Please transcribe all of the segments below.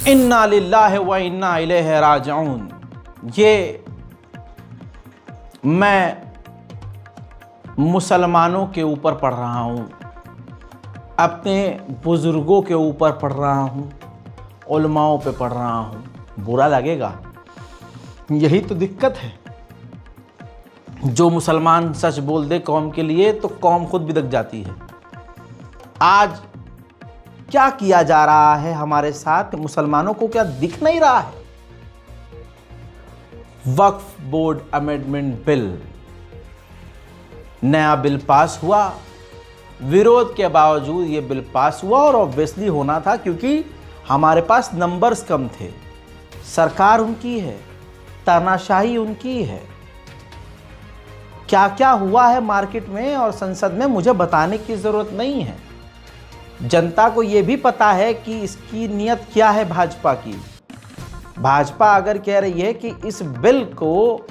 इन्ना लिल्लाहि व इन्ना इलैहि राजिऊन। ये मैं मुसलमानों के ऊपर पढ़ रहा हूँ, अपने बुज़ुर्गों के ऊपर पढ़ रहा हूँ, उलमाओं पे पढ़ रहा हूँ। बुरा लगेगा, यही तो दिक्कत है। जो मुसलमान सच बोल दे कौम के लिए तो कौम खुद बिदक जाती है। आज क्या किया जा रहा है हमारे साथ, मुसलमानों को क्या दिख नहीं रहा है? वक्फ बोर्ड अमेंडमेंट बिल, नया बिल पास हुआ, विरोध के बावजूद ये बिल पास हुआ और ऑब्वियसली होना था क्योंकि हमारे पास नंबर्स कम थे। सरकार उनकी है, तानाशाही उनकी है। क्या क्या हुआ है मार्केट में और संसद में मुझे बताने की ज़रूरत नहीं है। जनता को ये भी पता है कि इसकी नीयत क्या है भाजपा की। भाजपा अगर कह रही है कि इस बिल को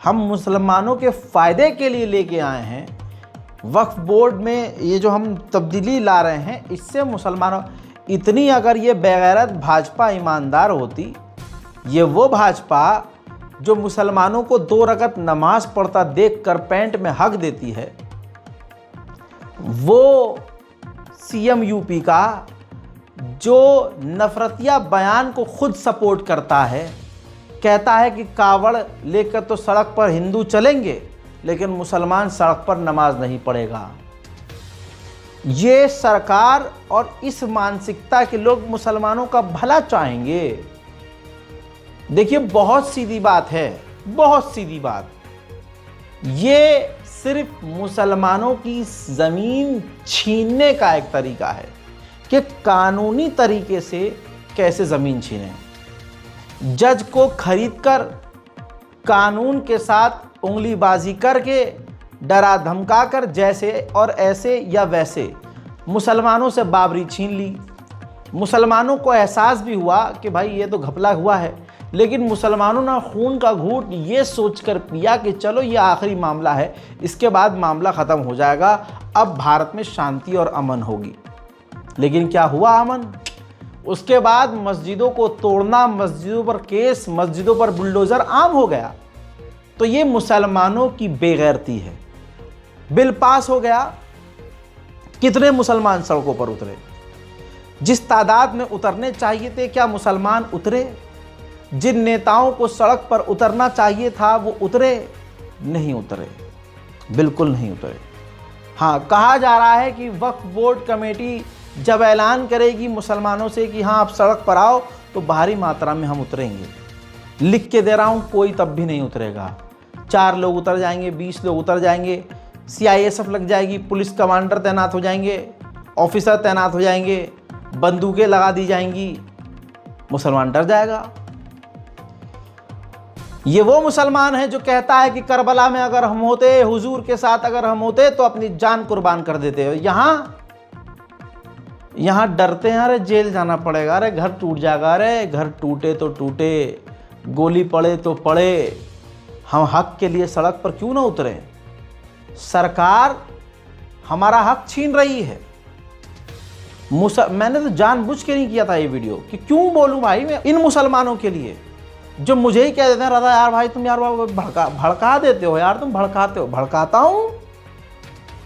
हम मुसलमानों के फ़ायदे के लिए लेके आए हैं, वक्फ बोर्ड में ये जो हम तब्दीली ला रहे हैं इससे मुसलमानों, इतनी अगर ये बेगैरत भाजपा ईमानदार होती, ये वो भाजपा जो मुसलमानों को 2 रकत नमाज पढ़ता देखकर पैंट में हक देती है, वो सीएम यूपी का जो नफरतिया बयान को खुद सपोर्ट करता है, कहता है कि कावड़ लेकर तो सड़क पर हिंदू चलेंगे लेकिन मुसलमान सड़क पर नमाज नहीं पढ़ेगा। ये सरकार और इस मानसिकता के लोग मुसलमानों का भला चाहेंगे। देखिए, बहुत सीधी बात है, बहुत सीधी बात। ये सिर्फ मुसलमानों की ज़मीन छीनने का एक तरीका है कि कानूनी तरीके से कैसे ज़मीन छीनें। जज को खरीदकर, कानून के साथ उंगलीबाजी करके, डरा धमका कर, जैसे और ऐसे या वैसे मुसलमानों से बाबरी छीन ली। मुसलमानों को एहसास भी हुआ कि भाई ये तो घपला हुआ है, लेकिन मुसलमानों ने खून का घूंट ये सोचकर पिया कि चलो ये आखिरी मामला है, इसके बाद मामला ख़त्म हो जाएगा, अब भारत में शांति और अमन होगी। लेकिन क्या हुआ अमन? उसके बाद मस्जिदों को तोड़ना, मस्जिदों पर केस, मस्जिदों पर बुलडोज़र आम हो गया। तो ये मुसलमानों की बेगैरती है। बिल पास हो गया, कितने मुसलमान सड़कों पर उतरे? जिस तादाद में उतरने चाहिए थे क्या मुसलमान उतरे? जिन नेताओं को सड़क पर उतरना चाहिए था वो उतरे? नहीं उतरे, बिल्कुल नहीं उतरे। हाँ, कहा जा रहा है कि वक्फ बोर्ड कमेटी जब ऐलान करेगी मुसलमानों से कि हाँ आप सड़क पर आओ तो भारी मात्रा में हम उतरेंगे। लिख के दे रहा हूँ, कोई तब भी नहीं उतरेगा। 4 लोग उतर जाएंगे, 20 लोग उतर जाएंगे, CISF लग जाएगी, पुलिस कमांडर तैनात हो जाएंगे, ऑफिसर तैनात हो जाएंगे, बंदूकें लगा दी जाएंगी, मुसलमान डर जाएगा। ये वो मुसलमान है जो कहता है कि करबला में अगर हम होते, हुजूर के साथ अगर हम होते तो अपनी जान कुर्बान कर देते। यहाँ डरते हैं, अरे जेल जाना पड़ेगा, अरे घर टूट जाएगा, अरे घर टूटे तो टूटे, गोली पड़े तो पड़े, हम हक के लिए सड़क पर क्यों ना उतरें? सरकार हमारा हक छीन रही है। मैंने तो जानबूझ के नहीं किया था ये वीडियो कि क्यों बोलूं भाई मैं इन मुसलमानों के लिए जो मुझे ही कह देते हैं, राधा यार भाई तुम यार भड़का देते हो यार, तुम भड़काते हो। भड़काता हूं?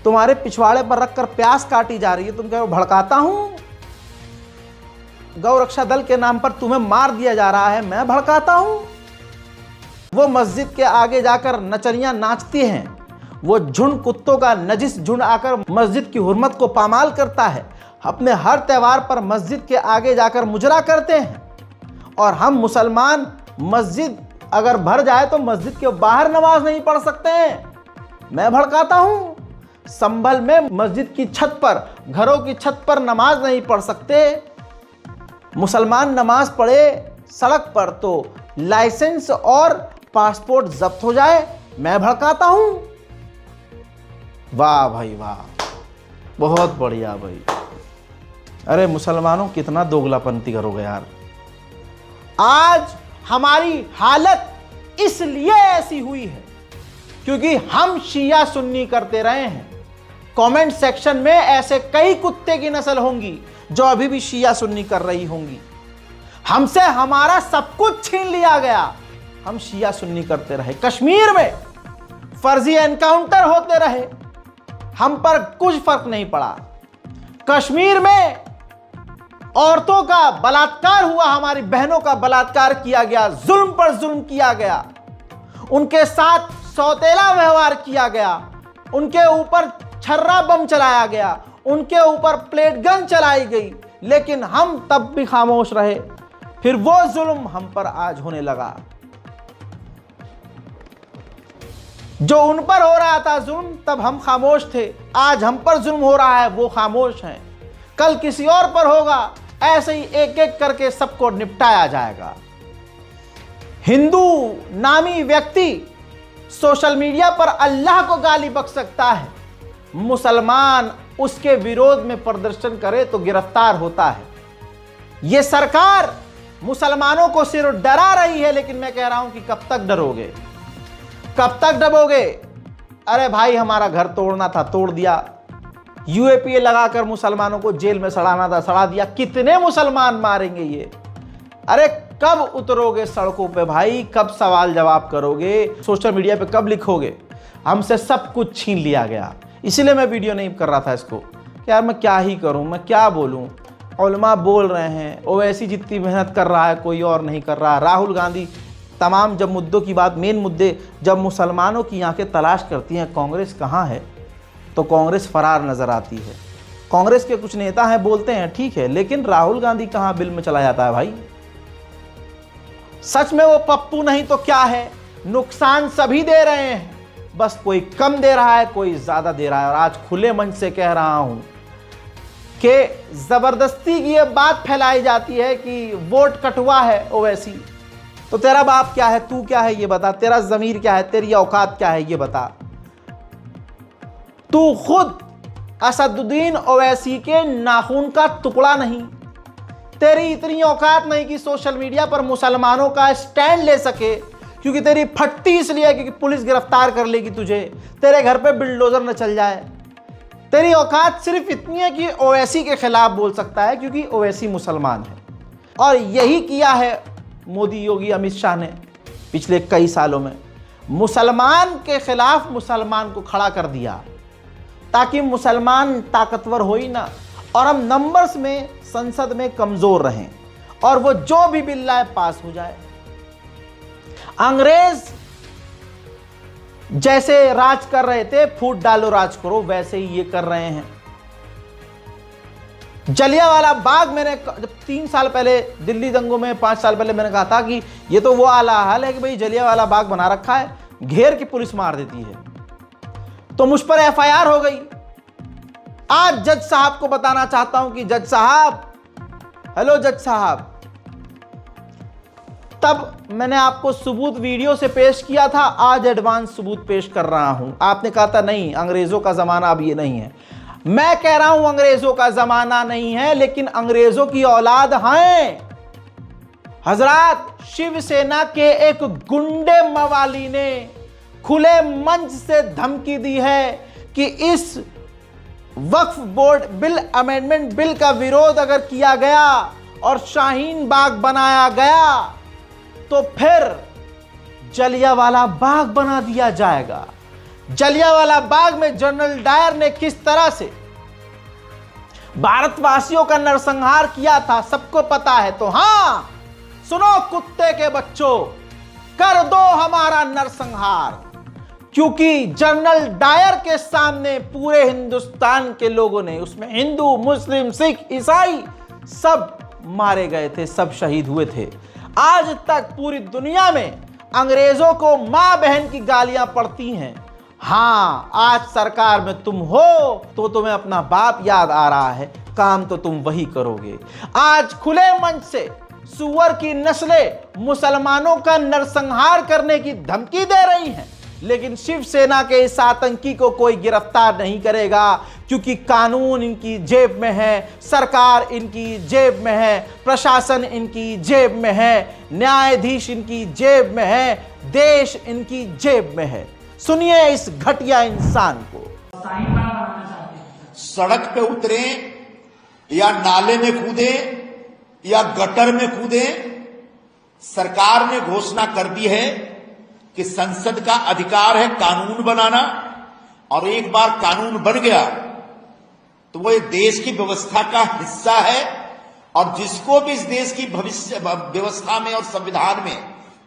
तुम्हारे पिछवाड़े पर रखकर प्यास काटी जा रही है, तुम कह रहे हो भड़काता हूं? गौ रक्षा दल के नाम पर तुम्हें मार दिया जा रहा है, मैं भड़काता हूं? वो मस्जिद के आगे जाकर नचनियां नाचती हैं, वो झुंड कुत्तों का नजिस झुंड आकर मस्जिद की हुर्मत को पामाल करता है, अपने हर त्यौहार पर मस्जिद के आगे जाकर मुजरा करते हैं, और हम मुसलमान मस्जिद अगर भर जाए तो मस्जिद के बाहर नमाज नहीं पढ़ सकते हैं। मैं भड़काता हूं? संभल में मस्जिद की छत पर, घरों की छत पर नमाज नहीं पढ़ सकते, मुसलमान नमाज पढ़े सड़क पर तो लाइसेंस और पासपोर्ट जब्त हो जाए, मैं भड़काता हूं? वाह भाई वाह, बहुत बढ़िया भाई। अरे मुसलमानों कितना दोगलापंती करोगे यार। आज हमारी हालत इसलिए ऐसी हुई है क्योंकि हम शिया सुन्नी करते रहे हैं। कमेंट सेक्शन में ऐसे कई कुत्ते की नस्ल होंगी जो अभी भी शिया सुन्नी कर रही होंगी। हमसे हमारा सब कुछ छीन लिया गया। हम शिया सुन्नी करते रहे, कश्मीर में फर्जी एनकाउंटर होते रहे, हम पर कुछ फर्क नहीं पड़ा। कश्मीर में औरतों का बलात्कार हुआ, हमारी बहनों का बलात्कार किया गया, जुल्म पर जुल्म किया गया, उनके साथ सौतेला व्यवहार किया गया, उनके ऊपर छर्रा बम चलाया गया, उनके ऊपर प्लेट गन चलाई गई, लेकिन हम तब भी खामोश रहे। फिर वो जुल्म हम पर आज होने लगा। जो उन पर हो रहा था जुल्म, तब हम खामोश थे, आज हम पर जुल्म हो रहा है, वो खामोश हैं। कल किसी और पर होगा, ऐसे ही एक एक करके सबको निपटाया जाएगा। हिंदू नामी व्यक्ति सोशल मीडिया पर अल्लाह को गाली बक सकता है, मुसलमान उसके विरोध में प्रदर्शन करे तो गिरफ्तार होता है। यह सरकार मुसलमानों को सिर्फ डरा रही है, लेकिन मैं कह रहा हूं कि कब तक डरोगे, कब तक डरोगे? अरे भाई, हमारा घर तोड़ना था, तोड़ दिया। यूएपीए लगाकर मुसलमानों को जेल में सड़ाना था, सड़ा दिया। कितने मुसलमान मारेंगे ये? अरे कब उतरोगे सड़कों पे भाई? कब सवाल जवाब करोगे? सोशल मीडिया पे कब लिखोगे हमसे सब कुछ छीन लिया गया? इसीलिए मैं वीडियो नहीं कर रहा था इसको कि यार मैं क्या ही करूं, मैं क्या बोलूं। उलमा बोल रहे हैं, ओवैसी जितनी मेहनत कर रहा है कोई और नहीं कर रहा। राहुल गांधी तमाम जब मुद्दों की बात, मेन मुद्दे जब मुसलमानों की आंखें तलाश करती हैं कांग्रेस कहाँ है, तो कांग्रेस फरार नजर आती है। कांग्रेस के कुछ नेता हैं, बोलते हैं ठीक है, लेकिन राहुल गांधी कहाँ बिल में चला जाता है भाई? सच में वो पप्पू नहीं तो क्या है? नुकसान सभी दे रहे हैं, बस कोई कम दे रहा है, कोई ज्यादा दे रहा है। और आज खुले मंच से कह रहा हूं कि जबरदस्ती की ये बात फैलाई जाती है कि वोट कटुआ है ओवैसी। तो तेरा बाप क्या है, तू क्या है ये बता, तेरा जमीर क्या है, तेरी औकात क्या है ये बता। तू खुद असदुद्दीन ओवैसी के नाखून का टुकड़ा नहीं, तेरी इतनी औकात नहीं कि सोशल मीडिया पर मुसलमानों का स्टैंड ले सके, क्योंकि तेरी फटती इसलिए है क्योंकि पुलिस गिरफ्तार कर लेगी तुझे, तेरे घर पे बिल्डोजर न चल जाए। तेरी औकात सिर्फ इतनी है कि ओवैसी के खिलाफ बोल सकता है क्योंकि ओवैसी मुसलमान है। और यही किया है मोदी, योगी, अमित शाह ने पिछले कई सालों में। मुसलमान के खिलाफ मुसलमान को खड़ा कर दिया ताकि मुसलमान ताकतवर हो ही ना, और हम नंबर्स में संसद में कमजोर रहें और वो जो भी बिल लाए पास हो जाए। अंग्रेज जैसे राज कर रहे थे, फूट डालो राज करो, वैसे ही ये कर रहे हैं। जलियांवाला बाग, मैंने जब 3 साल पहले दिल्ली दंगों में, 5 साल पहले मैंने कहा था कि ये तो वो आला हाल है कि भाई जलियांवाला बाग बना रखा है, घेर के पुलिस मार देती है, तो मुझ पर एफआईआर हो गई। आज जज साहब को बताना चाहता हूं कि जज साहब, हेलो जज साहब, तब मैंने आपको सबूत वीडियो से पेश किया था, आज एडवांस सबूत पेश कर रहा हूं। आपने कहा था नहीं, अंग्रेजों का जमाना अब ये नहीं है। मैं कह रहा हूं अंग्रेजों का जमाना नहीं है, लेकिन अंग्रेजों की औलाद हैं। हजरात, शिवसेना के एक गुंडे मवाली ने खुले मंच से धमकी दी है कि इस वक्फ बोर्ड बिल, अमेंडमेंट बिल का विरोध अगर किया गया और शाहीन बाग बनाया गया तो फिर जलियांवाला बाग बना दिया जाएगा। जलियांवाला बाग में जनरल डायर ने किस तरह से भारतवासियों का नरसंहार किया था सबको पता है। तो हां, सुनो कुत्ते के बच्चों, कर दो हमारा नरसंहार, क्योंकि जनरल डायर के सामने पूरे हिंदुस्तान के लोगों ने, उसमें हिंदू, मुस्लिम, सिख, ईसाई सब मारे गए थे, सब शहीद हुए थे। आज तक पूरी दुनिया में अंग्रेजों को मां बहन की गालियां पड़ती हैं। हां, आज सरकार में तुम हो तो तुम्हें अपना बाप याद आ रहा है, काम तो तुम वही करोगे। आज खुले मंच से सुअर की नस्लें मुसलमानों का नरसंहार करने की धमकी दे रही हैं, लेकिन शिवसेना के इस आतंकी को कोई गिरफ्तार नहीं करेगा, क्योंकि कानून इनकी जेब में है, सरकार इनकी जेब में है, प्रशासन इनकी जेब में है, न्यायाधीश इनकी जेब में है, देश इनकी जेब में है। सुनिए इस घटिया इंसान को। सड़क पे उतरे या नाले में कूदे या गटर में कूदें। सरकार ने घोषणा कर दी है कि संसद का अधिकार है कानून बनाना, और एक बार कानून बन गया तो वो एक देश की व्यवस्था का हिस्सा है, और जिसको भी इस देश की भविष्य व्यवस्था में और संविधान में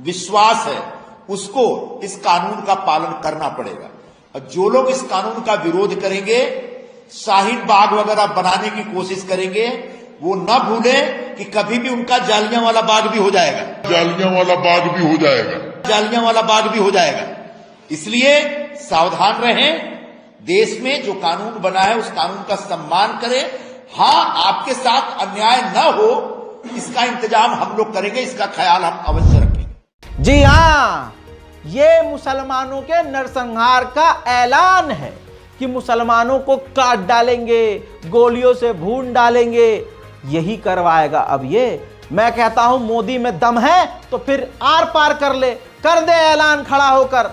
विश्वास है उसको इस कानून का पालन करना पड़ेगा। और जो लोग इस कानून का विरोध करेंगे, शाहीन बाग वगैरह बनाने की कोशिश करेंगे, वो न भूलें कि कभी भी उनका जालियांवाला बाग भी हो जाएगा, जालियांवाला बाग भी हो जाएगा, जालियांवाला बाग भी हो जाएगा। इसलिए सावधान रहें, देश में जो कानून बना है उस कानून का सम्मान करें। हाँ, आपके साथ अन्याय न हो इसका इंतजाम हम लोग करेंगे, इसका ख्याल हम अवश्य रखेंगे। जी हाँ, ये मुसलमानों के नरसंहार का ऐलान है कि मुसलमानों को काट डालेंगे, गोलियों से भून डालेंगे, यही करवाएगा अब ये। मैं कहता हूं मोदी में दम है तो फिर आर पार कर ले, कर दे ऐलान खड़ा होकर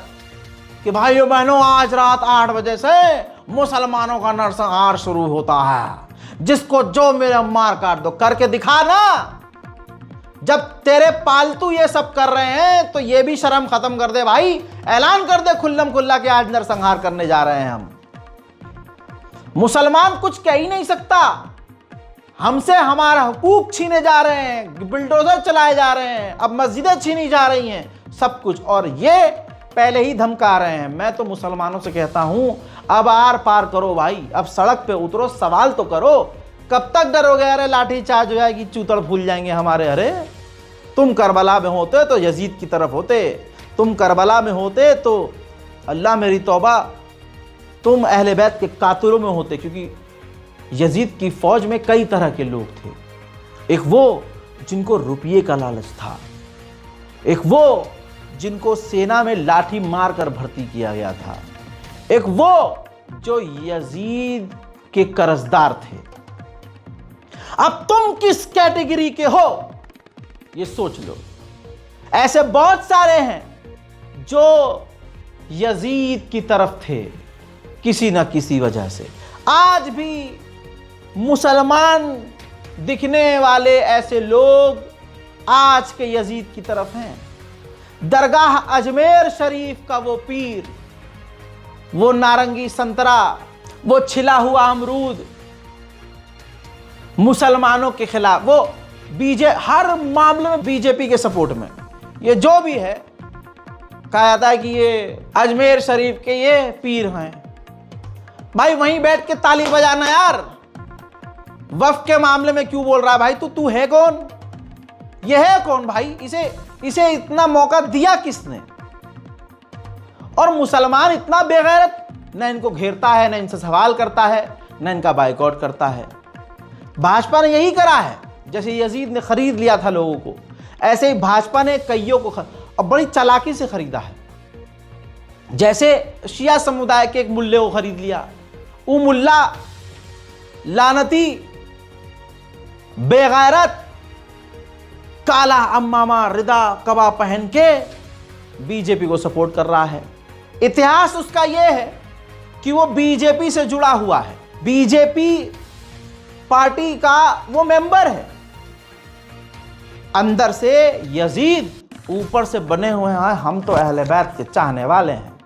कि भाइयों बहनों आज रात 8 बजे से मुसलमानों का नरसंहार शुरू होता है, जिसको जो मेरा मार काट दो, करके दिखा ना। जब तेरे पालतू ये सब कर रहे हैं तो ये भी शर्म खत्म कर दे भाई, ऐलान कर दे खुल्लम खुल्ला कि आज नरसंहार करने जा रहे हैं हम। मुसलमान कुछ कह ही नहीं सकता, हमसे हमारा हुकूक छीने जा रहे हैं, बुलडोजर चलाए जा रहे हैं, अब मस्जिदें छीनी जा रही हैं, सब कुछ, और ये पहले ही धमका रहे हैं। मैं तो मुसलमानों से कहता हूं अब आर पार करो भाई, अब सड़क पे उतरो, सवाल तो करो। कब तक डरोगे? अरे लाठी चार्ज हो जाएगी, चूतड़ फूल जाएंगे हमारे। अरे तुम करबला में होते तो यजीद की तरफ होते, तुम करबला में होते तो अल्लाह मेरी तौबा तुम अहले बैत के कातिलों में होते, क्योंकि यजीद की फौज में कई तरह के लोग थे। एक वो जिनको रुपये का लालच था, एक वो जिनको सेना में लाठी मारकर भर्ती किया गया था, एक वो जो यजीद के कर्जदार थे। अब तुम किस कैटेगरी के हो ये सोच लो। ऐसे बहुत सारे हैं जो यजीद की तरफ थे किसी ना किसी वजह से। आज भी मुसलमान दिखने वाले ऐसे लोग आज के यजीद की तरफ हैं। दरगाह अजमेर शरीफ का वो पीर, वो नारंगी संतरा, वो छिला हुआ अमरूद, मुसलमानों के खिलाफ, वो हर मामले में बीजेपी के सपोर्ट में, ये जो भी है, कहा जाता है कि ये अजमेर शरीफ के ये पीर हैं। भाई वहीं बैठ के ताली बजाना यार। वक्फ के मामले में क्यों बोल रहा है भाई? तू है कौन? ये है कौन भाई? इसे इतना मौका दिया किसने? और मुसलमान इतना बेगैरत, न इनको घेरता है, न इनसे सवाल करता है, न इनका बाइकआउट करता है। भाजपा ने यही करा है। जैसे यजीद ने खरीद लिया था लोगों को, ऐसे ही भाजपा ने कईयों को और बड़ी चालाकी से खरीदा है। जैसे शिया समुदाय के एक मुल्ले को खरीद लिया। वो मुल्ला लानती बेगैरत काला अम्मामा रिदा कबा पहन के बीजेपी को सपोर्ट कर रहा है। इतिहास उसका यह है कि वो बीजेपी से जुड़ा हुआ है, बीजेपी पार्टी का वो मेंबर है। अंदर से यजीद, ऊपर से बने हुए हैं हम तो अहले बैत के चाहने वाले हैं।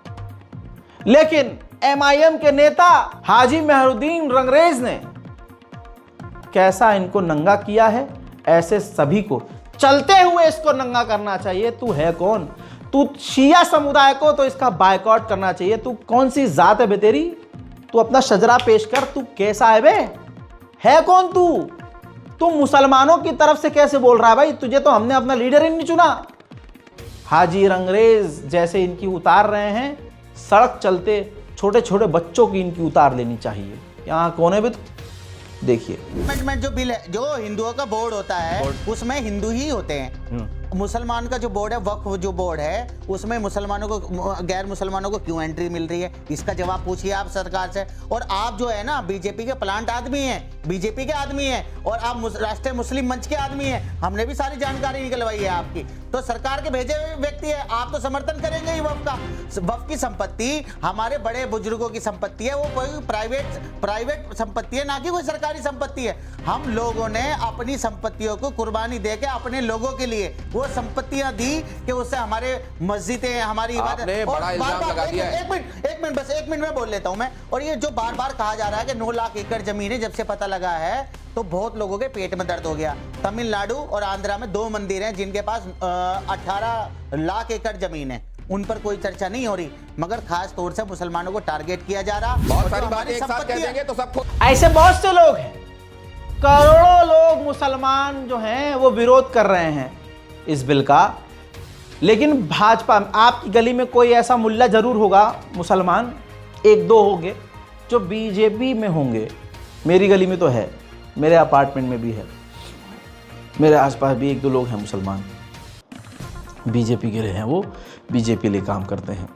लेकिन एमआईएम के नेता हाजी मेहरुद्दीन रंगरेज ने कैसा इनको नंगा किया है, ऐसे सभी को चलते हुए इसको नंगा करना चाहिए। तू है कौन? तू शिया समुदाय को तो इसका बायकॉट करना चाहिए। तू कौन सी जात है बे तेरी? तू अपना शजरा पेश कर, तू कैसा है बे? है कौन तू मुसलमानों की तरफ से कैसे बोल रहा है भाई? तुझे तो हमने अपना लीडर ही नहीं चुना। हाजी रंगरेज जैसे इनकी उतार रहे हैं, सड़क चलते छोटे छोटे बच्चों की इनकी उतार लेनी चाहिए। यहाँ कोने भी देखिए, जो बिल है, जो हिंदुओं का बोर्ड होता है उसमें हिंदू ही होते हैं। मुसलमान का जो बोर्ड है, वक्फ जो बोर्ड है, उसमें मुसलमानों को, गैर मुसलमानों को क्यों एंट्री मिल रही है? इसका जवाब पूछिए आप सरकार से। और आप जो है ना बीजेपी के प्लांट आदमी हैं, बीजेपी के आदमी हैं, और आप राष्ट्रीय मुस्लिम मंच के आदमी हैं। हमने भी सारी जानकारी निकलवाई है आपकी, तो सरकार के भेजे हुए व्यक्ति है, आप तो समर्थन करेंगे ही वक्फ का। वक्फ की संपत्ति हमारे बड़े बुजुर्गों की संपत्ति है, वो कोई प्राइवेट संपत्ति है, ना कि कोई सरकारी संपत्ति है। हम लोगों ने अपनी संपत्तियों को कुर्बानी देके अपने लोगों के लिए वो संपत्तियां दी कि उससे हमारे मस्जिदें, हमारी इबादत। एक मिनट में बोल लेता हूं मैं। और ये जो बार बार कहा जा रहा है कि 9 लाख एकड़ जमीन है, जब से पता लगा है तो बहुत लोगों के पेट में दर्द हो गया। तमिलनाडु और आंध्रा में 2 मंदिर हैं जिनके पास 18 लाख एकड़ जमीन है, उन पर कोई चर्चा नहीं हो रही, मगर खास तौर से मुसलमानों को टारगेट किया जा रहा। बहुत सारी बातें एक साथ कह देंगे तो सबको। ऐसे बहुत से लोग हैं, करोड़ों लोग मुसलमान जो हैं वो विरोध कर रहे हैं इस बिल का। लेकिन भाजपा, आपकी गली में कोई ऐसा मुल्ला जरूर होगा मुसलमान, 1-2 होंगे जो बीजेपी में होंगे। मेरी गली में तो है, मेरे अपार्टमेंट में भी है, मेरे आसपास भी 1-2 लोग हैं मुसलमान, बीजेपी के लिए हैं, वो बीजेपी लिए काम करते हैं।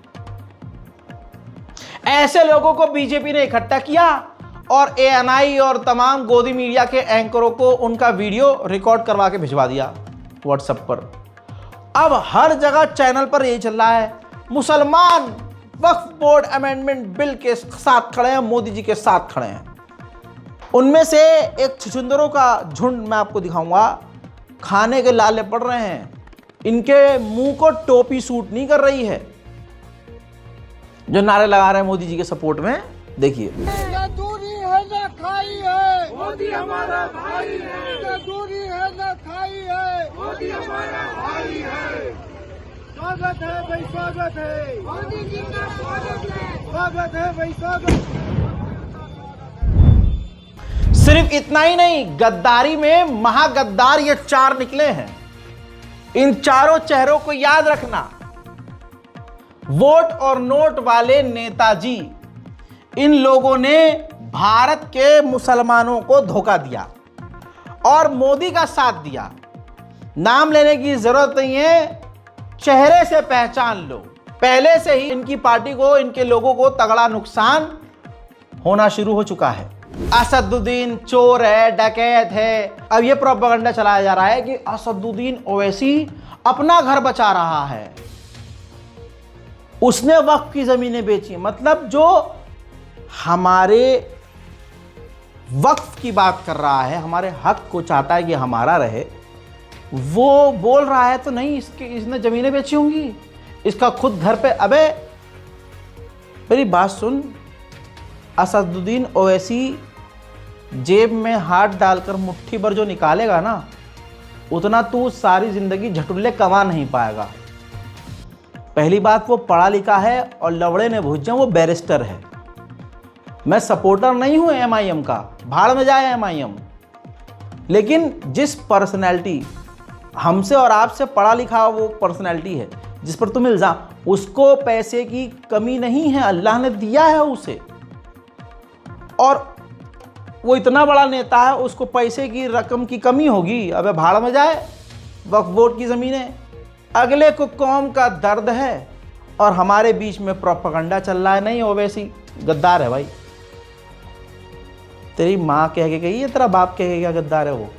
ऐसे लोगों को बीजेपी ने इकट्ठा किया और एएनआई और तमाम गोदी मीडिया के एंकरों को उनका वीडियो रिकॉर्ड करवा के भिजवा दिया व्हाट्सएप पर। अब हर जगह चैनल पर यही चल रहा है, मुसलमान वक्फ बोर्ड अमेंडमेंट बिल के साथ खड़े हैं, मोदी जी के साथ खड़े हैं। उनमें से एक छुछुंदरों का झुंड मैं आपको दिखाऊंगा, खाने के लाले पड़ रहे हैं, इनके मुंह को टोपी सूट नहीं कर रही है, जो नारे लगा रहे हैं मोदी जी के सपोर्ट में। देखिए, ना दूरी है ना खाई है, मोदी हमारा भाई है। ना दूरी है ना खाई है, मोदी हमारा भाई है। स्वागत है भाई, स्वागत है मोदी जी का, स्वागत है भाई, स्वागत। सिर्फ इतना ही नहीं, गद्दारी में महागद्दार ये 4 निकले हैं। इन चारों चेहरों को याद रखना। वोट और नोट वाले नेताजी, इन लोगों ने भारत के मुसलमानों को धोखा दिया और मोदी का साथ दिया। नाम लेने की जरूरत नहीं है, चेहरे से पहचान लो। पहले से ही इनकी पार्टी को, इनके लोगों को तगड़ा नुकसान होना शुरू हो चुका है। असदुद्दीन चोर है, डकैत है। अब यह प्रोपेगेंडा चलाया जा रहा है कि असदुद्दीन ओवैसी अपना घर बचा रहा है, उसने वक्फ की जमीनें बेची। मतलब जो हमारे वक्फ की बात कर रहा है, हमारे हक को चाहता है कि हमारा रहे, वो बोल रहा है तो नहीं इसने जमीनें बेची होंगी, इसका खुद घर पे। अबे मेरी बात सुन, असदुद्दीन ओवैसी जेब में हाथ डालकर मुट्ठी भर जो निकालेगा ना, उतना तू सारी जिंदगी झटुल्ले कमा नहीं पाएगा। पहली बात, वो पढ़ा लिखा है और लवड़े ने भुज्जा, वो बैरिस्टर है। मैं सपोर्टर नहीं हूं एमआईएम का, भाड़ में जाए एमआईएम, लेकिन जिस पर्सनैलिटी हमसे और आपसे पढ़ा लिखा वो पर्सनैलिटी है जिस पर तुम इल्जाम, उसको पैसे की कमी नहीं है, अल्लाह ने दिया है उसे। और वो इतना बड़ा नेता है, उसको पैसे की रकम की कमी होगी? अबे भाड़ में जाए, वक्फ बोर्ड की ज़मीनें। अगले को कौम का दर्द है और हमारे बीच में प्रोपेगेंडा चल रहा है। नहीं, ओवैसी गद्दार है भाई। तेरी माँ कह के गई है, तेरा बाप कह के क्या गद्दार है वो?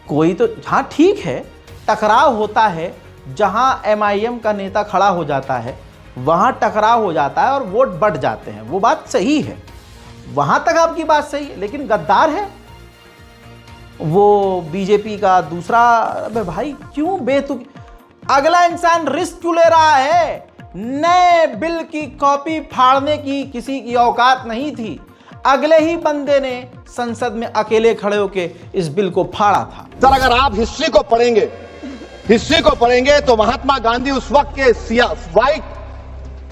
कोई तो, हाँ ठीक है, टकराव होता है, जहाँ एमआईएम का नेता खड़ा हो जाता है वहाँ टकराव हो जाता है और वोट बढ़ जाते हैं, वो बात सही है, वहां तक आपकी बात सही है। लेकिन गद्दार है वो बीजेपी का दूसरा। अबे भाई क्यों बेतुकी, अगला इंसान रिस्क क्यों ले रहा है? नए बिल की कॉपी फाड़ने की किसी की औकात नहीं थी, अगले ही बंदे ने संसद में अकेले खड़े होकर इस बिल को फाड़ा था। सर, अगर आप हिस्ट्री को पढ़ेंगे तो महात्मा गांधी उस वक्त के व्हाइट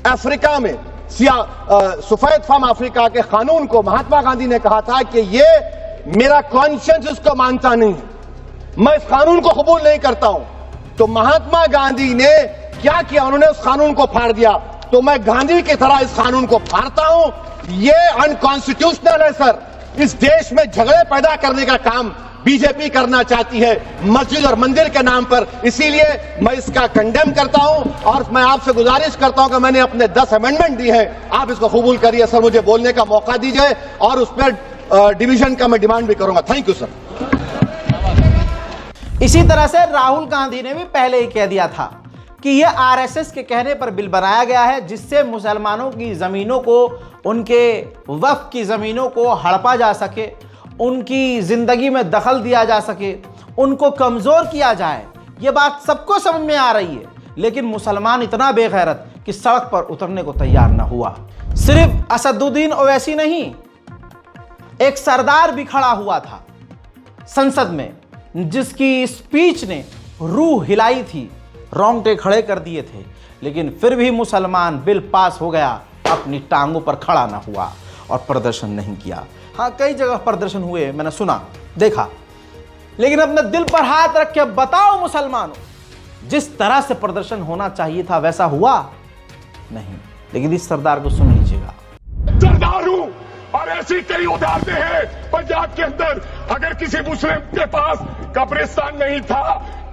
अफ्रीका में सफेद फम अफ्रीका के कानून को महात्मा गांधी ने कहा था कि ये मेरा कॉन्शियंस इसको मानता नहीं, मैं इस कानून को कबूल नहीं करता हूं। तो महात्मा गांधी ने क्या किया, उन्होंने उस कानून को फाड़ दिया। तो मैं गांधी की तरह इस कानून को फाड़ता हूं। ये अनकॉन्स्टिट्यूशनल है सर। इस देश में झगड़े पैदा करने का काम बीजेपी करना चाहती है मस्जिद और मंदिर के नाम पर। इसीलिए मैं इसका कंडेम करता हूं और मैं आपसे गुजारिश करता हूं कि मैंने अपने 10 अमेंडमेंट दी हैं, आप इसको कबूल करिए सर, मुझे बोलने का मौका दीजिए और उस पर डिवीजन का मैं डिमांड भी करूंगा। Thank you sir. इसी तरह से राहुल गांधी ने भी पहले ही कह दिया था कि यह आरएसएस के कहने पर बिल बनाया गया है जिससे मुसलमानों की ज़मीनों को, उनके वक्फ की ज़मीनों को हड़पा जा सके, उनकी ज़िंदगी में दखल दिया जा सके, उनको कमज़ोर किया जाए। ये बात सबको समझ में आ रही है, लेकिन मुसलमान इतना बेगैरत कि सड़क पर उतरने को तैयार न हुआ। सिर्फ असदुद्दीन ओवैसी नहीं, एक सरदार भी खड़ा हुआ था संसद में जिसकी स्पीच ने रूह हिलाई थी, रोंगटे खड़े कर दिए थे, लेकिन फिर भी मुसलमान बिल पास हो गया, अपनी टांगों पर खड़ा ना हुआ और प्रदर्शन नहीं किया। हाँ, कई जगह प्रदर्शन हुए, मैंने सुना, देखा, लेकिन अपने दिल पर हाथ रख के बताओ मुसलमानों, जिस तरह से प्रदर्शन होना चाहिए था वैसा हुआ नहीं। लेकिन इस सरदार को सुन लीजिएगा। सरदार हूं और ऐसी कई उदाहरणें हैं पंजाब के अंदर। अगर किसी मुस्लिम के पास कब्रिस्तान नहीं था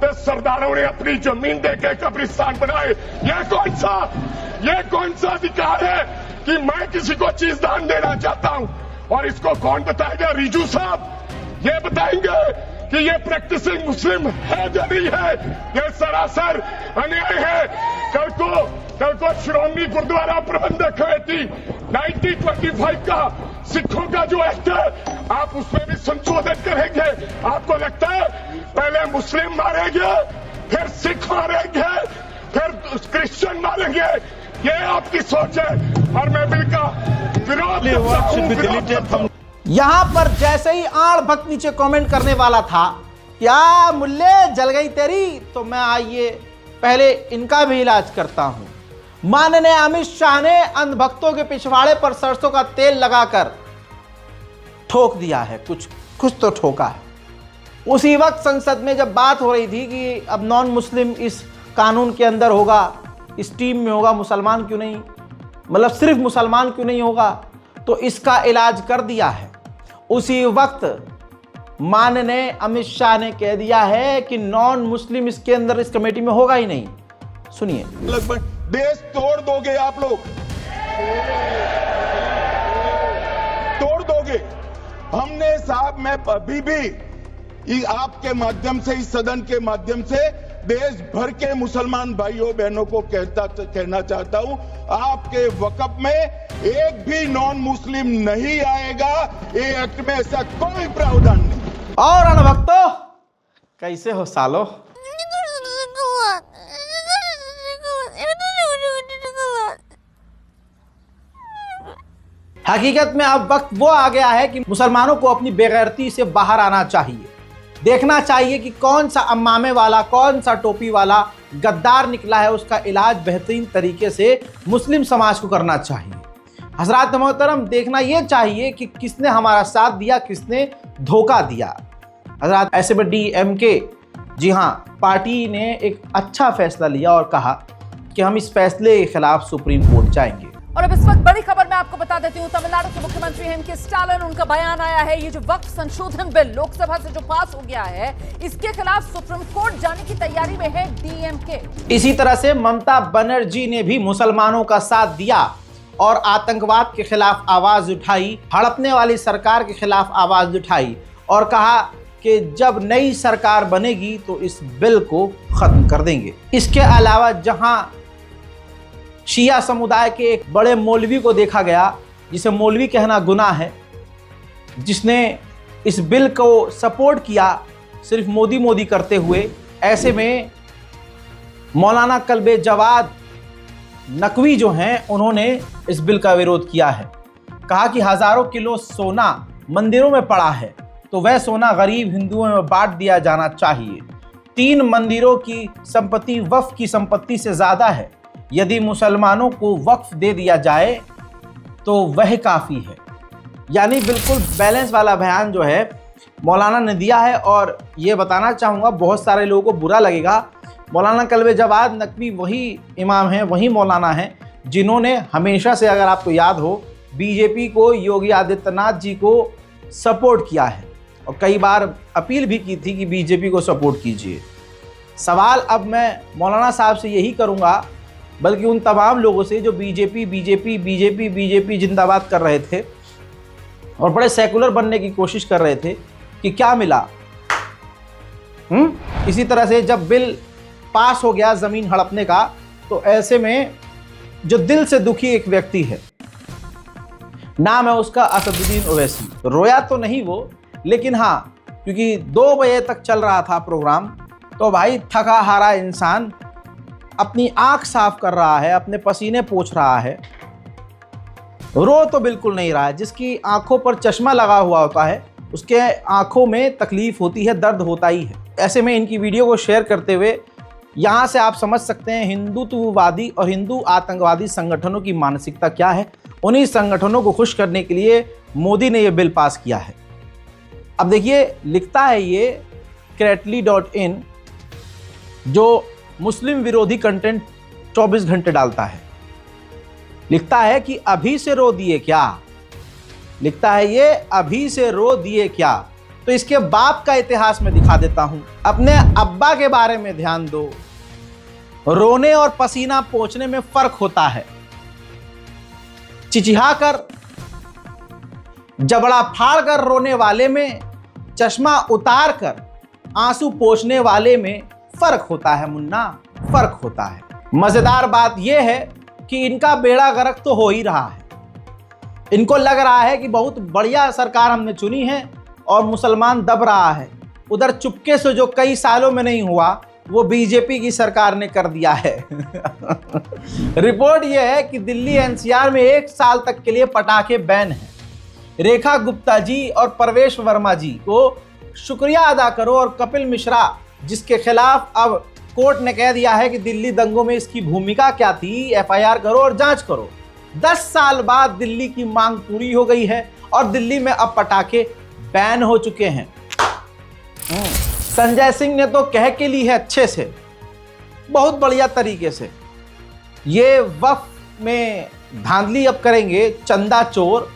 तो सरदारों ने अपनी जमीन देकर कब्रिस्तान बनाए। यह कौन सा अधिकार है कि मैं किसी को चीज दान देना चाहता हूं? और इसको कौन बताएगा? रिजू साहब ये बताएंगे कि ये प्रैक्टिसिंग मुस्लिम है या नहीं है? ये सरासर अन्याय है। कल को श्रोमणी गुरुद्वारा प्रबंधक कमेटी 1925 का सिखों का जो एक्ट है, आप उसमें भी संशोधन करेंगे। आपको लगता है पहले मुस्लिम मारेंगे, फिर सिख मारेंगे, फिर क्रिश्चियन मारेंगे? ये आपकी सोच है और मैं बिल का विरोध करता हूं। यहां पर जैसे ही आड़ भक्त नीचे कमेंट करने वाला था, क्या मुल्ले जल गई तेरी, तो मैं आइए पहले इनका भी इलाज करता हूं। माननीय अमित शाह ने अंधभक्तों के पिछवाड़े पर सरसों का तेल लगाकर ठोक दिया है, कुछ तो ठोका है। उसी वक्त संसद में जब बात हो रही थी कि अब नॉन मुस्लिम इस कानून के अंदर होगा, इस टीम में होगा, मुसलमान क्यों नहीं, मतलब सिर्फ मुसलमान क्यों नहीं होगा, तो इसका इलाज कर दिया है। उसी वक्त माननीय अमित शाह ने कह दिया है कि नॉन मुस्लिम इसके अंदर, इस कमेटी में होगा ही नहीं। सुनिए। लगभग देश तोड़ दोगे आप लोग, तोड़ दोगे। हमने साहब, मैं अभी भी आपके माध्यम से, इस सदन के माध्यम से देश भर के मुसलमान भाइयों बहनों को कहना चाहता हूं, आपके वक़्फ में एक भी नॉन मुस्लिम नहीं आएगा। ये एक्ट में ऐसा कोई प्रावधान नहीं। और अनभक्तो कैसे हो सालो? हकीकत में अब वक्त वो आ गया है कि मुसलमानों को अपनी बेगैरती से बाहर आना चाहिए। देखना चाहिए कि कौन सा अम्मामे वाला, कौन सा टोपी वाला गद्दार निकला है, उसका इलाज बेहतरीन तरीके से मुस्लिम समाज को करना चाहिए। हज़रात मोहतरम, देखना ये चाहिए कि किसने हमारा साथ दिया, किसने धोखा दिया। हज़रात, ऐसे में DMK, जी हाँ, पार्टी ने एक अच्छा फैसला लिया और कहा कि हम इस फैसले के खिलाफ सुप्रीम कोर्ट जाएंगे। और अब इस वक्त बड़ी खबर मैं आपको बता देती हूं। तमिलनाडु के मुख्यमंत्री एम.के. स्टालिन, उनका बयान आया है, ये जो वक्फ संशोधन बिल लोकसभा से जो पास हो गया है, इसके खिलाफ सुप्रीम कोर्ट जाने की तैयारी में है DMK। इसी तरह से ममता बनर्जी ने भी मुसलमानों का साथ दिया और आतंकवाद के खिलाफ आवाज उठाई, हड़पने वाली सरकार के खिलाफ आवाज उठाई और कहा कि जब नई सरकार बनेगी तो इस बिल को खत्म कर देंगे। इसके अलावा जहां शिया समुदाय के एक बड़े मौलवी को देखा गया, जिसे मौलवी कहना गुनाह है, जिसने इस बिल को सपोर्ट किया सिर्फ मोदी मोदी करते हुए, ऐसे में मौलाना कल्बे जवाद नकवी जो हैं, उन्होंने इस बिल का विरोध किया है। कहा कि हज़ारों किलो सोना मंदिरों में पड़ा है तो वह सोना गरीब हिंदुओं में बांट दिया जाना चाहिए। 3 मंदिरों की संपत्ति वक्फ की संपत्ति से ज़्यादा है। यदि मुसलमानों को वक्फ दे दिया जाए तो वह काफ़ी है। यानी बिल्कुल बैलेंस वाला बयान जो है मौलाना ने दिया है। और ये बताना चाहूँगा, बहुत सारे लोगों को बुरा लगेगा, मौलाना कल्बे जवाद नकवी वही इमाम हैं, वही मौलाना हैं जिन्होंने हमेशा से, अगर आपको याद हो, बीजेपी को, योगी आदित्यनाथ जी को सपोर्ट किया है और कई बार अपील भी की थी कि बीजेपी को सपोर्ट कीजिए। सवाल अब मैं मौलाना साहब से यही करूंगा, बल्कि उन तमाम लोगों से जो बीजेपी जिंदाबाद कर रहे थे और बड़े सेकुलर बनने की कोशिश कर रहे थे, कि क्या मिला। इसी तरह से जब बिल पास हो गया ज़मीन हड़पने का, तो ऐसे में जो दिल से दुखी एक व्यक्ति है, नाम है उसका असदुद्दीन ओवैसी। रोया तो नहीं वो, लेकिन हाँ, क्योंकि 2 बजे तक चल रहा था प्रोग्राम, तो भाई थका हारा इंसान अपनी आंख साफ कर रहा है, अपने पसीने पोंछ रहा है, रो तो बिल्कुल नहीं रहा है। जिसकी आंखों पर चश्मा लगा हुआ होता है, उसके आंखों में तकलीफ होती है, दर्द होता ही है। ऐसे में इनकी वीडियो को शेयर करते हुए यहाँ से आप समझ सकते हैं हिंदुत्ववादी और हिंदू आतंकवादी संगठनों की मानसिकता क्या है। उन्हीं संगठनों को खुश करने के लिए मोदी ने यह बिल पास किया है। अब देखिए, लिखता है ये cratly.in, जो मुस्लिम विरोधी कंटेंट 24 घंटे डालता है। लिखता है कि अभी से रो दिए क्या, लिखता है ये अभी से रो दिए क्या। तो इसके बाप का इतिहास में दिखा देता हूं। अपने अब्बा के बारे में ध्यान दो। रोने और पसीना पोंछने में फर्क होता है। चिचिहाकर, जबड़ा फाड़कर रोने वाले में, चश्मा उतार कर आंसू पोंछने वाले में फर्क होता है मुन्ना, फर्क होता है। मजेदार बात यह है कि इनका बेड़ा गर्क तो हो ही रहा है। इनको लग रहा है कि बहुत बढ़िया सरकार हमने चुनी है और मुसलमान दब रहा है। उधर चुपके से जो कई सालों में नहीं हुआ, वो बीजेपी की सरकार ने कर दिया है। रिपोर्ट यह है कि दिल्ली एनसीआर में 1 साल तक के लिए पटाखे बैन है। रेखा गुप्ता जी और परवेश वर्मा जी को शुक्रिया अदा करो, और कपिल मिश्रा, जिसके खिलाफ अब कोर्ट ने कह दिया है कि दिल्ली दंगों में इसकी भूमिका क्या थी, एफआईआर करो और जांच करो। 10 साल बाद दिल्ली की मांग पूरी हो गई है और दिल्ली में अब पटाखे बैन हो चुके हैं। संजय सिंह ने तो कह के ली है अच्छे से, बहुत बढ़िया तरीके से। ये वक्फ में धांधली अब करेंगे चंदा चोर।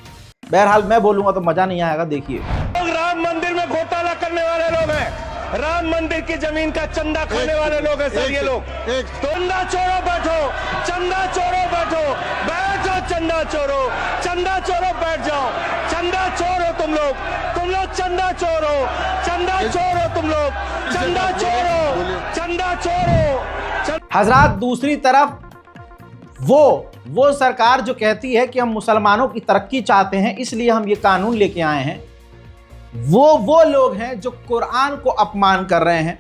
बहरहाल मैं बोलूंगा तो मजा नहीं आएगा। देखिए, राम मंदिर में घोटाला करने वाले लोग हैं, राम मंदिर की जमीन का चंदा खाने वाले लोग हैं सर। ये लोग चंदा चोरो बैठो, चंदा चोरो बैठो, बैठो चंदा चोरो, चंदा चोरो बैठ जाओ। चंदा चोरो तुम लोग चंदा चोरो, चंदा चोरो तुम लोग, चंदा चोरो, चंदा चोरो। हजरात, दूसरी तरफ वो सरकार जो कहती है कि हम मुसलमानों की तरक्की चाहते हैं, इसलिए हम ये कानून लेके आए हैं, वो लोग हैं जो कुरान को अपमान कर रहे हैं,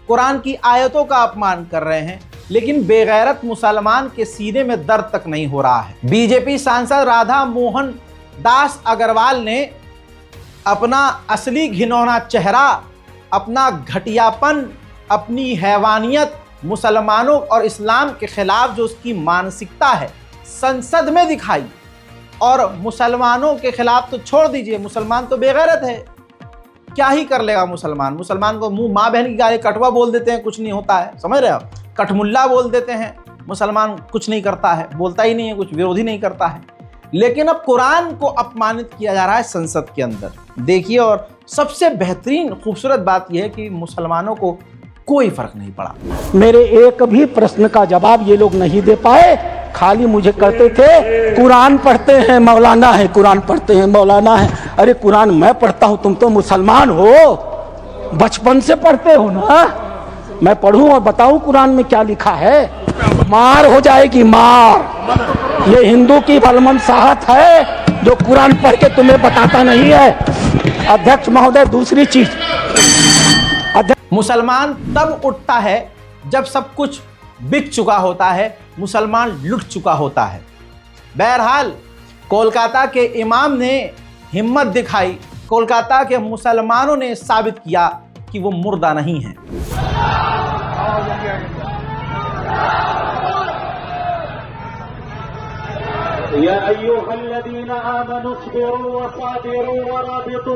कुरान की आयतों का अपमान कर रहे हैं, लेकिन बेगैरत मुसलमान के सीने में दर्द तक नहीं हो रहा है। बीजेपी सांसद राधा मोहन दास अग्रवाल ने अपना असली घिनौना चेहरा, अपना घटियापन, अपनी हैवानियत, मुसलमानों और इस्लाम के खिलाफ जो उसकी मानसिकता है, संसद में दिखाई। और मुसलमानों के खिलाफ तो छोड़ दीजिए, मुसलमान तो बेगैरत है, क्या ही कर लेगा मुसलमान। मुसलमान को मुंह माँ बहन की गाली कटवा बोल देते हैं, कुछ नहीं होता है, समझ रहे हो। कठमुल्ला बोल देते हैं, मुसलमान कुछ नहीं करता है, बोलता ही नहीं है, कुछ विरोधी नहीं करता है। लेकिन अब कुरान को अपमानित किया जा रहा है संसद के अंदर। देखिए, और सबसे बेहतरीन खूबसूरत बात यह है कि मुसलमानों को कोई फर्क नहीं पड़ा। मेरे एक भी प्रश्न का जवाब ये लोग नहीं दे पाए। खाली मुझे कहते थे कुरान पढ़ते हैं मौलाना है, कुरान पढ़ते हैं मौलाना है। अरे कुरान मैं पढ़ता हूँ, तुम तो मुसलमान हो, बचपन से पढ़ते हो ना। मैं पढ़ूं और बताऊं कुरान में क्या लिखा है? मार हो जाएगी, मार। ये हिंदू की बलमनसाहत है जो कुरान पढ़ के तुम्हें बताता नहीं है। अध्यक्ष महोदय, दूसरी चीज, मुसलमान तब उठता है जब सब कुछ बिक चुका होता है, मुसलमान लुट चुका होता है। बहरहाल कोलकाता के इमाम ने हिम्मत दिखाई, कोलकाता के मुसलमानों ने साबित किया कि वो मुर्दा नहीं है। या अय्युहल्लज़ीना आमनू अस्बिरू वसाबिरू वराबितू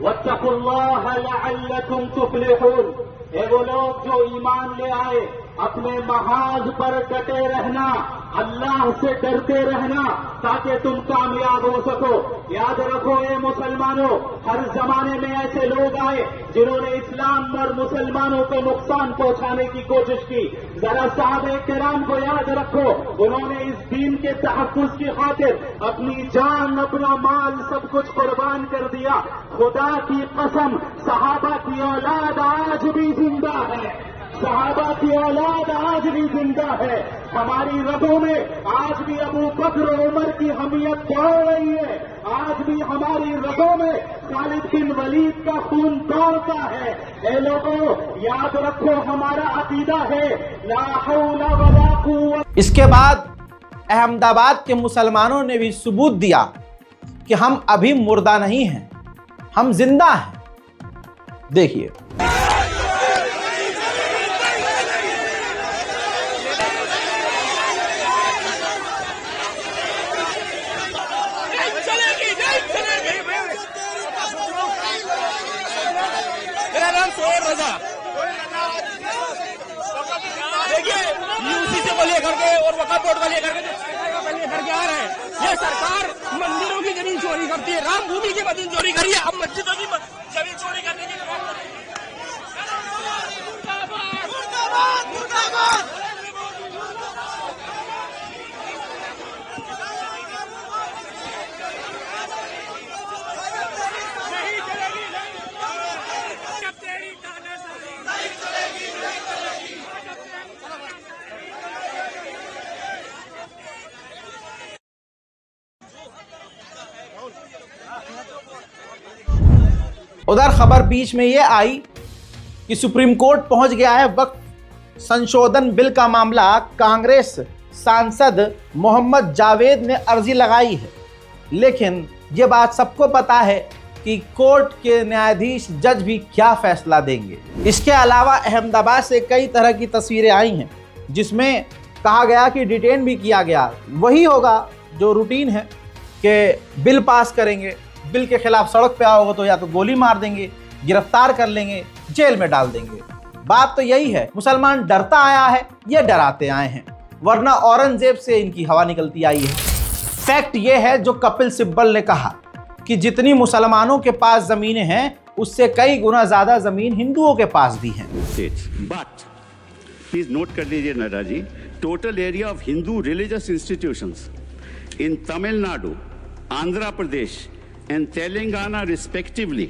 वत्तकुल्लाह लअल्लकुम तुफ्लिहून। वो लोग जो ईमान ले आए, अपने महाज पर डटे रहना अल्लाह से डरते रहना ताकि तुम कामयाब हो सको। याद रखो ए मुसलमानों, हर जमाने में ऐसे लोग आए जिन्होंने इस्लाम और मुसलमानों को नुकसान पहुंचाने की कोशिश की। जरा साहब किराम को याद रखो, उन्होंने इस दीन के तहफ्फुज़ की खातिर अपनी जान, अपना माल, सब कुछ कुर्बान कर दिया। खुदा की कसम, सहाबा की औलाद आज भी जिंदा है, सहाबा की औलाद आज भी जिंदा है। हमारी रगों में आज भी अबू बकर और उमर की हमियत दौड़ रही है। आज भी हमारी रगों में खालिद बिन वलीद का खून दौड़ता है। ए लोगों, याद रखो, हमारा अकीदा है ला हौला वला कुव्वत। इसके बाद अहमदाबाद के मुसलमानों ने भी सबूत दिया कि हम अभी मुर्दा नहीं हैं, हम जिंदा हैं। देखिए, देखिए, यूसी से लेकर के और वक्फ बोर्ड को लेकर के लेकर के आ रहे हैं। ये सरकार मंदिरों की जमीन चोरी करती है, राम भूमि की जमीन चोरी करी है, अब मस्जिदों की जमीन चोरी करने की उधर खबर बीच में ये आई कि सुप्रीम कोर्ट पहुंच गया है वक्फ संशोधन बिल का मामला। कांग्रेस सांसद मोहम्मद जावेद ने अर्जी लगाई है, लेकिन ये बात सबको पता है कि कोर्ट के न्यायाधीश जज भी क्या फैसला देंगे। इसके अलावा अहमदाबाद से कई तरह की तस्वीरें आई हैं जिसमें कहा गया कि डिटेन भी किया गया। वही होगा जो रूटीन है कि बिल पास करेंगे, बिल के खिलाफ सड़क पे आओगे तो या तो गोली मार देंगे, गिरफ्तार कर लेंगे, जेल में डाल देंगे। बात तो यही है, मुसलमान डरता आया है, ये डराते आए हैं, वरना औरंगजेब से इनकी हवा निकलती आई है। फैक्ट ये है जो कपिल सिब्बल ने कहा कि जितनी मुसलमानों के पास जमीनें हैं उससे कई गुना ज्यादा जमीन हिंदुओं के पास भी हैं। बट प्लीज नोट कर लीजिए Nadda ji, total area of Hindu religious institutions in Tamil Nadu, Andhra Pradesh and Telangana respectively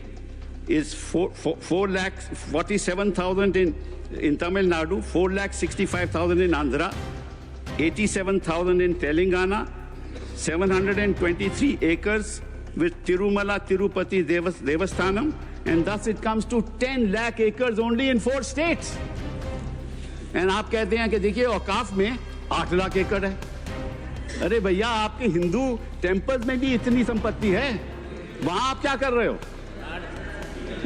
is 4,47,000 in Tamil Nadu, 4,65,000 in Andhra, 87,000 in Telangana, 723 acres with Tirumala Tirupati Devasthanam, and thus it comes to 10 lakh acres only in 4 states. And आप कहते हैं कि देखिए औकाफ में 8 लाख एकड़ है। अरे भैया, आपके हिंदू टेम्पल्स में भी इतनी संपत्ति है, वहां आप क्या कर रहे हो?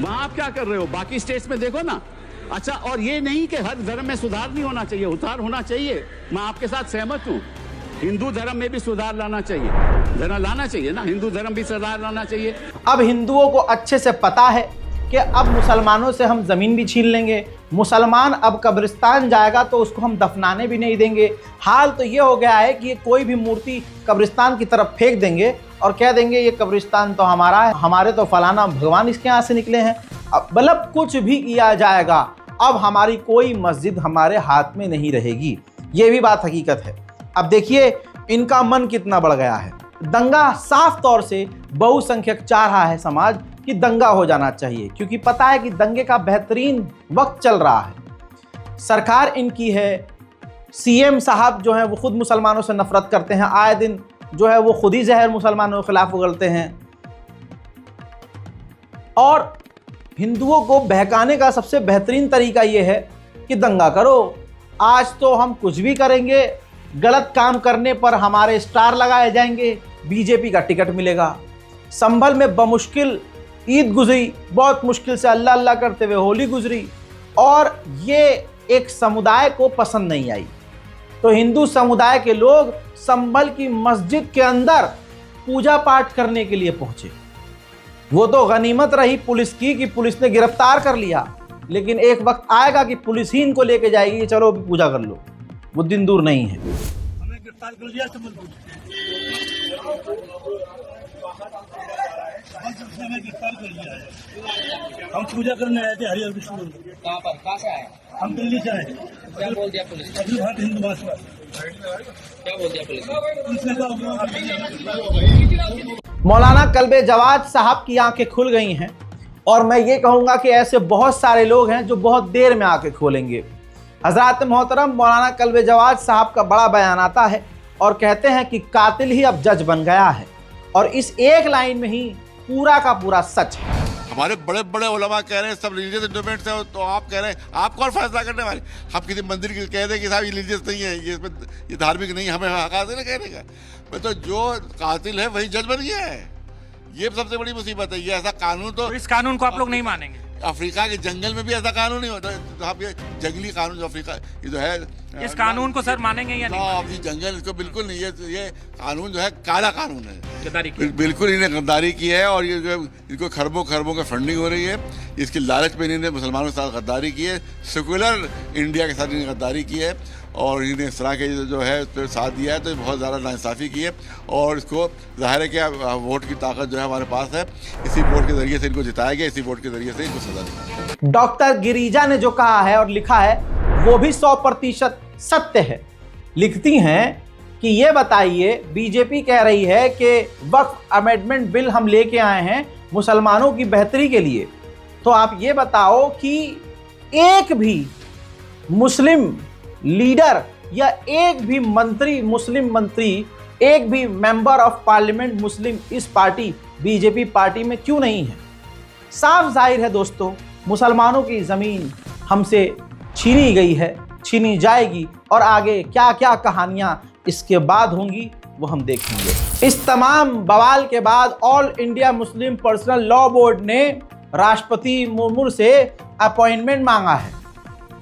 वहां आप क्या कर रहे हो? बाकी स्टेट्स में देखो ना। अच्छा, और ये नहीं कि हर धर्म में सुधार नहीं होना चाहिए, उतार होना चाहिए, मैं आपके साथ सहमत हूं। हिंदू धर्म में भी सुधार लाना चाहिए, लाना चाहिए ना, हिंदू धर्म भी सुधार लाना चाहिए। अब हिंदुओं को अच्छे से पता है कि अब मुसलमानों से हम ज़मीन भी छीन लेंगे, मुसलमान अब कब्रिस्तान जाएगा तो उसको हम दफनाने भी नहीं देंगे। हाल तो ये हो गया है कि ये कोई भी मूर्ति कब्रिस्तान की तरफ फेंक देंगे और कह देंगे ये कब्रिस्तान तो हमारा है, हमारे तो फलाना भगवान इसके यहाँ से निकले हैं। अब मतलब कुछ भी किया जाएगा, अब हमारी कोई मस्जिद हमारे हाथ में नहीं रहेगी। ये भी बात हकीकत है। अब देखिए इनका मन कितना बढ़ गया है। दंगा साफ तौर से बहुसंख्यक चाह रहा है समाज कि दंगा हो जाना चाहिए, क्योंकि पता है कि दंगे का बेहतरीन वक्त चल रहा है। सरकार इनकी है, सीएम साहब जो हैं वो खुद मुसलमानों से नफरत करते हैं, आए दिन जो है वो खुद ही जहर मुसलमानों के खिलाफ उगलते हैं। और हिंदुओं को बहकाने का सबसे बेहतरीन तरीका ये है कि दंगा करो, आज तो हम कुछ भी करेंगे, गलत काम करने पर हमारे स्टार लगाए जाएंगे, बीजेपी का टिकट मिलेगा। संभल में बमुश्किल ईद गुजरी, बहुत मुश्किल से अल्लाह अल्लाह करते हुए होली गुजरी, और ये एक समुदाय को पसंद नहीं आई। तो हिंदू समुदाय के लोग संभल की मस्जिद के अंदर पूजा पाठ करने के लिए पहुंचे। वो तो गनीमत रही पुलिस की कि पुलिस ने गिरफ्तार कर लिया, लेकिन एक वक्त आएगा कि पुलिस ही इनको लेके जाएगी, चलो पूजा कर लो। वो दिन दूर नहीं है। गिरफ्तार कर लिया संबलपुर में गिरफ्तार कर लिया है। हम पूजा करने आए थे हरिहर विष्णु मंदिर। कहाँ पर? कहाँ से आए? हम दिल्ली से आए। क्या बोल दिया पुलिस? अखिल भारतीय हिंदू महासभा। क्या बोल दिया पुलिस? मौलाना कल्बे जवाद साहब की आंखें खुल गई हैं और मैं ये कहूँगा कि ऐसे बहुत सारे लोग हैं जो बहुत देर में आंखें खोलेंगे। हज़रात मोहतरम मौलाना कल्बे जवाद साहब का बड़ा बयान आता है और कहते हैं कि कातिल ही अब जज बन गया है और इस एक लाइन में ही पूरा का पूरा सच है। हमारे बड़े बड़े उलमा कह रहे हैं सब रिलीजियस इंडोमेंट्स है, तो आप कह रहे हैं आप कौन फैसला करने वाले? हम किसी मंदिर की कह दें कि साहब ये रिलीजियस नहीं है, ये धार्मिक नहीं है, हमें हक हासिल है कहने का? तो जो कातिल है वही जज बन गया है। ये सबसे बड़ी मुसीबत है। ये ऐसा कानून तो इस कानून को आप लोग नहीं मानेंगे? अफ्रीका के जंगल में भी ऐसा कानून नहीं होता। तो आप ये जंगली कानून जो अफ्रीका ये जो है, इस कानून को सर मानेंगे या नहीं? अभी जंगल इसको बिल्कुल नहीं। ये कानून जो है काला कानून है, गद्दारी की। बिल्कुल इन्हें गद्दारी की है और ये जो इनको खरबों खरबों का फंडिंग हो रही है। इसकी लालच में इन्होंने मुसलमानों के साथ गद्दारी की है, सेकुलर इंडिया के साथ इन्हें गद्दारी की है और इन्हें इस तरह के जो है उस पर साथ दिया है। तो बहुत ज़्यादा नाइंसाफ़ी की है और इसको ज़ाहिर है कि वोट की ताकत जो है हमारे पास है। इसी वोट के ज़रिए से इनको जिताया गया, इसी वोट के ज़रिए से इनको सजा दी। डॉक्टर गिरिजा ने जो कहा है और लिखा है वो भी 100% सत्य है। लिखती हैं कि ये बताइए, बीजेपी कह रही है कि वक्फ अमेंडमेंट बिल हम लेके आए हैं मुसलमानों की बेहतरी के लिए, तो आप ये बताओ कि एक भी मुस्लिम लीडर या एक भी मंत्री, मुस्लिम मंत्री, एक भी मेंबर ऑफ पार्लियामेंट मुस्लिम इस पार्टी बीजेपी पार्टी में क्यों नहीं है? साफ जाहिर है दोस्तों, मुसलमानों की ज़मीन हमसे छीनी गई है, छीनी जाएगी और आगे क्या क्या कहानियां इसके बाद होंगी वो हम देखेंगे। इस तमाम बवाल के बाद all India Muslim personal law board ने राष्ट्रपति मुर्मू से अपॉइंटमेंट मांगा है।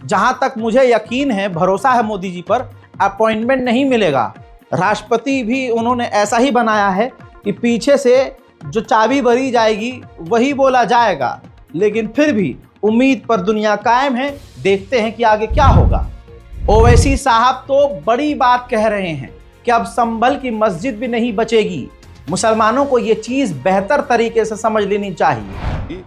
जहां तक मुझे यकीन है, भरोसा है मोदी जी पर, अपॉइंटमेंट नहीं मिलेगा। राष्ट्रपति भी उन्होंने ऐसा ही बनाया है कि पीछे से जो चाबी भरी जाएगी वही बोला जाएगा, लेकिन फिर भी उम्मीद पर दुनिया कायम है। देखते हैं कि आगे क्या होगा। ओवैसी साहब तो बड़ी बात कह रहे हैं कि अब संभल की मस्जिद भी नहीं बचेगी। मुसलमानों को ये चीज़ बेहतर तरीके से समझ लेनी चाहिए।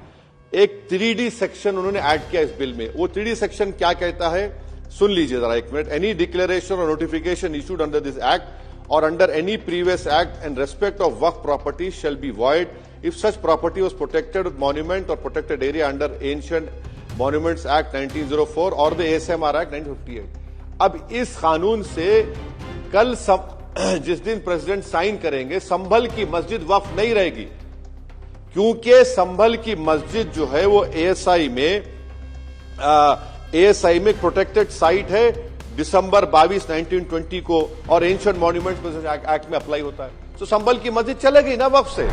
एक 3D सेक्शन उन्होंने ऐड किया इस बिल में। वो 3D सेक्शन क्या कहता है सुन लीजिए जरा एक मिनट। एनी डिक्लेरेशन और notification issued under this act और under any previous act in respect of वक्फ property shall be void if such property was protected monument or protected area under Ancient Monuments Act 1904 or the ASMR Act 1958। अब इस कानून से कल जिस दिन president sign करेंगे संभल की मस्जिद वक्फ नहीं रहेगी, क्योंकि संभल की मस्जिद जो है वो एएसआई में प्रोटेक्टेड साइट है। दिसंबर 22, 1920 को और एंशिएंट मॉन्यूमेंट्स एक्ट में अप्लाई होता है। तो संभल की मस्जिद चलेगी ना वक्फ से।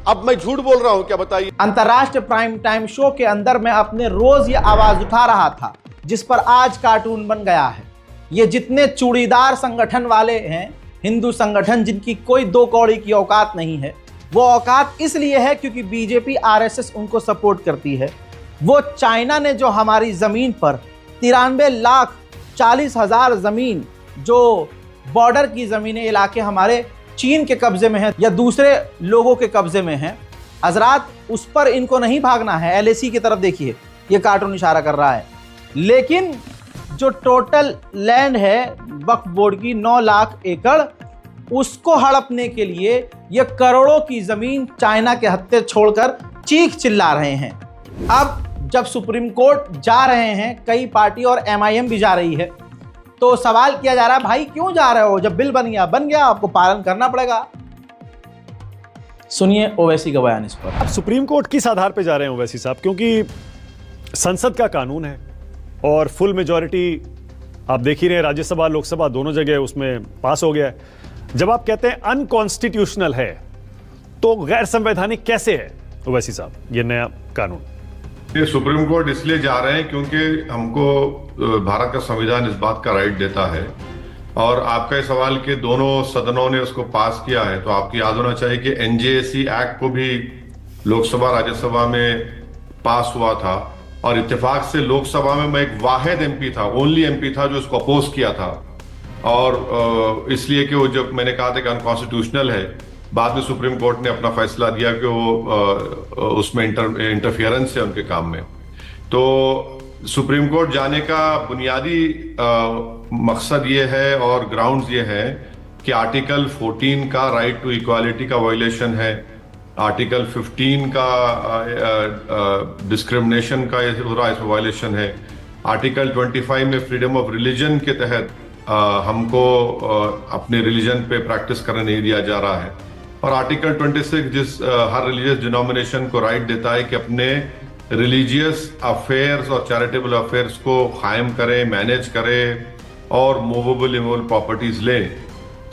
अब मैं झूठ बोल रहा हूं क्या बताइए? अंतर्राष्ट्रीय प्राइम टाइम शो के अंदर मैं अपने रोज ये आवाज उठा रहा था जिस पर आज कार्टून बन गया है। ये जितने चूड़ीदार संगठन वाले हैं, हिंदू संगठन जिनकी कोई दो कौड़ी की औकात नहीं है, वो औकात इसलिए है क्योंकि बीजेपी आरएसएस उनको सपोर्ट करती है। वो चाइना ने जो हमारी जमीन पर 93,40,000 जमीन जो बॉर्डर की जमीनें इलाके हमारे चीन के कब्जे में है या दूसरे लोगों के कब्जे में है, हजरात उस पर इनको नहीं भागना है। एलएसी की तरफ देखिए, ये कार्टून इशारा कर रहा है। लेकिन जो टोटल लैंड है वक्फ बोर्ड की 9 लाख एकड़, उसको हड़पने के लिए ये करोड़ों की जमीन चाइना के हत्थे छोड़कर चीख चिल्ला रहे हैं। अब जब सुप्रीम कोर्ट जा रहे हैं, कई पार्टी और एमआईएम भी जा रही है, तो सवाल किया जा रहा है भाई क्यों जा रहे हो? जब बिल बन गया, आपको पालन करना पड़ेगा। सुनिए ओवैसी का बयान इस पर। अब सुप्रीम कोर्ट किस आधार पे जा रहे हैं ओवैसी साहब? क्योंकि संसद का कानून है और फुल मेजॉरिटी आप देख ही रहे हैं, राज्यसभा लोकसभा दोनों जगह उसमें पास हो गया है। जब आप कहते हैं अनकॉन्स्टिट्यूशनल है तो गैर संवैधानिक कैसे है ओवैसी साहब ये नया कानून? ये सुप्रीम कोर्ट इसलिए जा रहे हैं क्योंकि हमको भारत का संविधान इस बात का राइट देता है और आपका इस सवाल के दोनों सदनों ने उसको पास किया है, तो आपको याद होना चाहिए कि एनजेएसी एक्ट को भी लोकसभा राज्यसभा में पास हुआ था और इत्तेफाक से लोकसभा में मैं एक वाहिद एमपी था, ओनली एमपी था जो इसको अपोज किया था। और इसलिए कि वो जब मैंने कहा था कि अनकॉन्स्टिट्यूशनल है, बाद में सुप्रीम कोर्ट ने अपना फैसला दिया कि वो उसमें इंटरफियरेंस है उनके काम में। तो सुप्रीम कोर्ट जाने का बुनियादी मकसद ये है और ग्राउंड्स ये है कि आर्टिकल 14 का राइट टू इक्वालिटी का वायलेशन है, आर्टिकल 15 का डिस्क्रिमिनेशन का इसमें वायलेशन है, आर्टिकल 25 में फ्रीडम ऑफ रिलीजन के तहत हमको अपने रिलीजन पे प्रैक्टिस करने नहीं दिया जा रहा है, और आर्टिकल 26 जिस हर रिलीजियस डिनोमिनेशन को राइट देता है कि अपने रिलीजियस अफेयर्स और चैरिटेबल अफेयर्स को कायम करें, मैनेज करें और मूवेबल इमूवेबल प्रॉपर्टीज लें।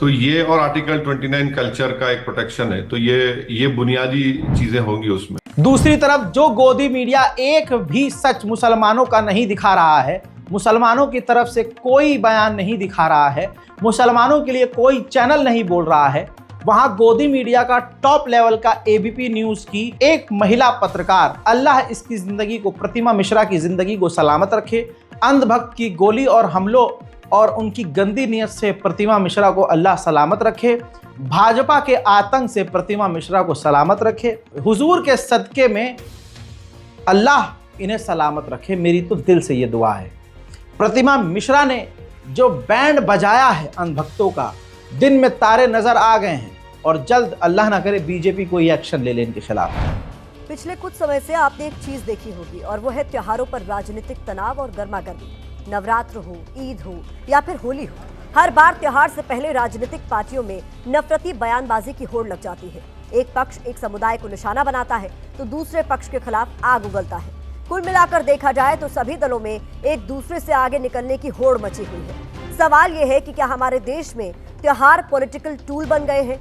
तो ये और आर्टिकल 29 कल्चर का एक प्रोटेक्शन है। तो ये बुनियादी चीजें होंगी उसमें। दूसरी तरफ जो गोदी मीडिया एक भी सच मुसलमानों का नहीं दिखा रहा है, मुसलमानों की तरफ से कोई बयान नहीं दिखा रहा है, मुसलमानों के लिए कोई चैनल नहीं बोल रहा है, वहां गोदी मीडिया का टॉप लेवल का एबीपी न्यूज की एक महिला पत्रकार, अल्लाह इसकी जिंदगी को, प्रतिमा मिश्रा की जिंदगी को सलामत रखे, अंधभक्त की गोली और हमलों और उनकी गंदी नीयत से प्रतिमा मिश्रा को अल्लाह सलामत रखे, भाजपा के आतंक से प्रतिमा मिश्रा को सलामत रखे, हुजूर के सदके में अल्लाह इन्हें सलामत रखे। मेरी तो दिल से ये दुआ है। प्रतिमा मिश्रा ने जो बैंड बजाया है अंधभक्तों का, दिन में तारे नजर आ गए हैं और जल्द अल्लाह ना करे बीजेपी कोई एक्शन ले ले इनके खिलाफ। पिछले कुछ समय से आपने एक चीज देखी होगी और वो है त्योहारों पर राजनीतिक तनाव और गर्मागर्मी। नवरात्र हो, ईद हो या फिर होली हो, हर बार त्योहार से पहले राजनीतिक पार्टियों में नफरती बयानबाजी की होड़ लग जाती है। एक पक्ष एक समुदाय को निशाना बनाता है तो दूसरे पक्ष के खिलाफ आग उगलता है। कुल मिलाकर देखा जाए तो सभी दलों में एक दूसरे से आगे निकलने की होड़ मची हुई है। सवाल यह है कि क्या हमारे देश में त्योहार पॉलिटिकल टूल बन गए हैं?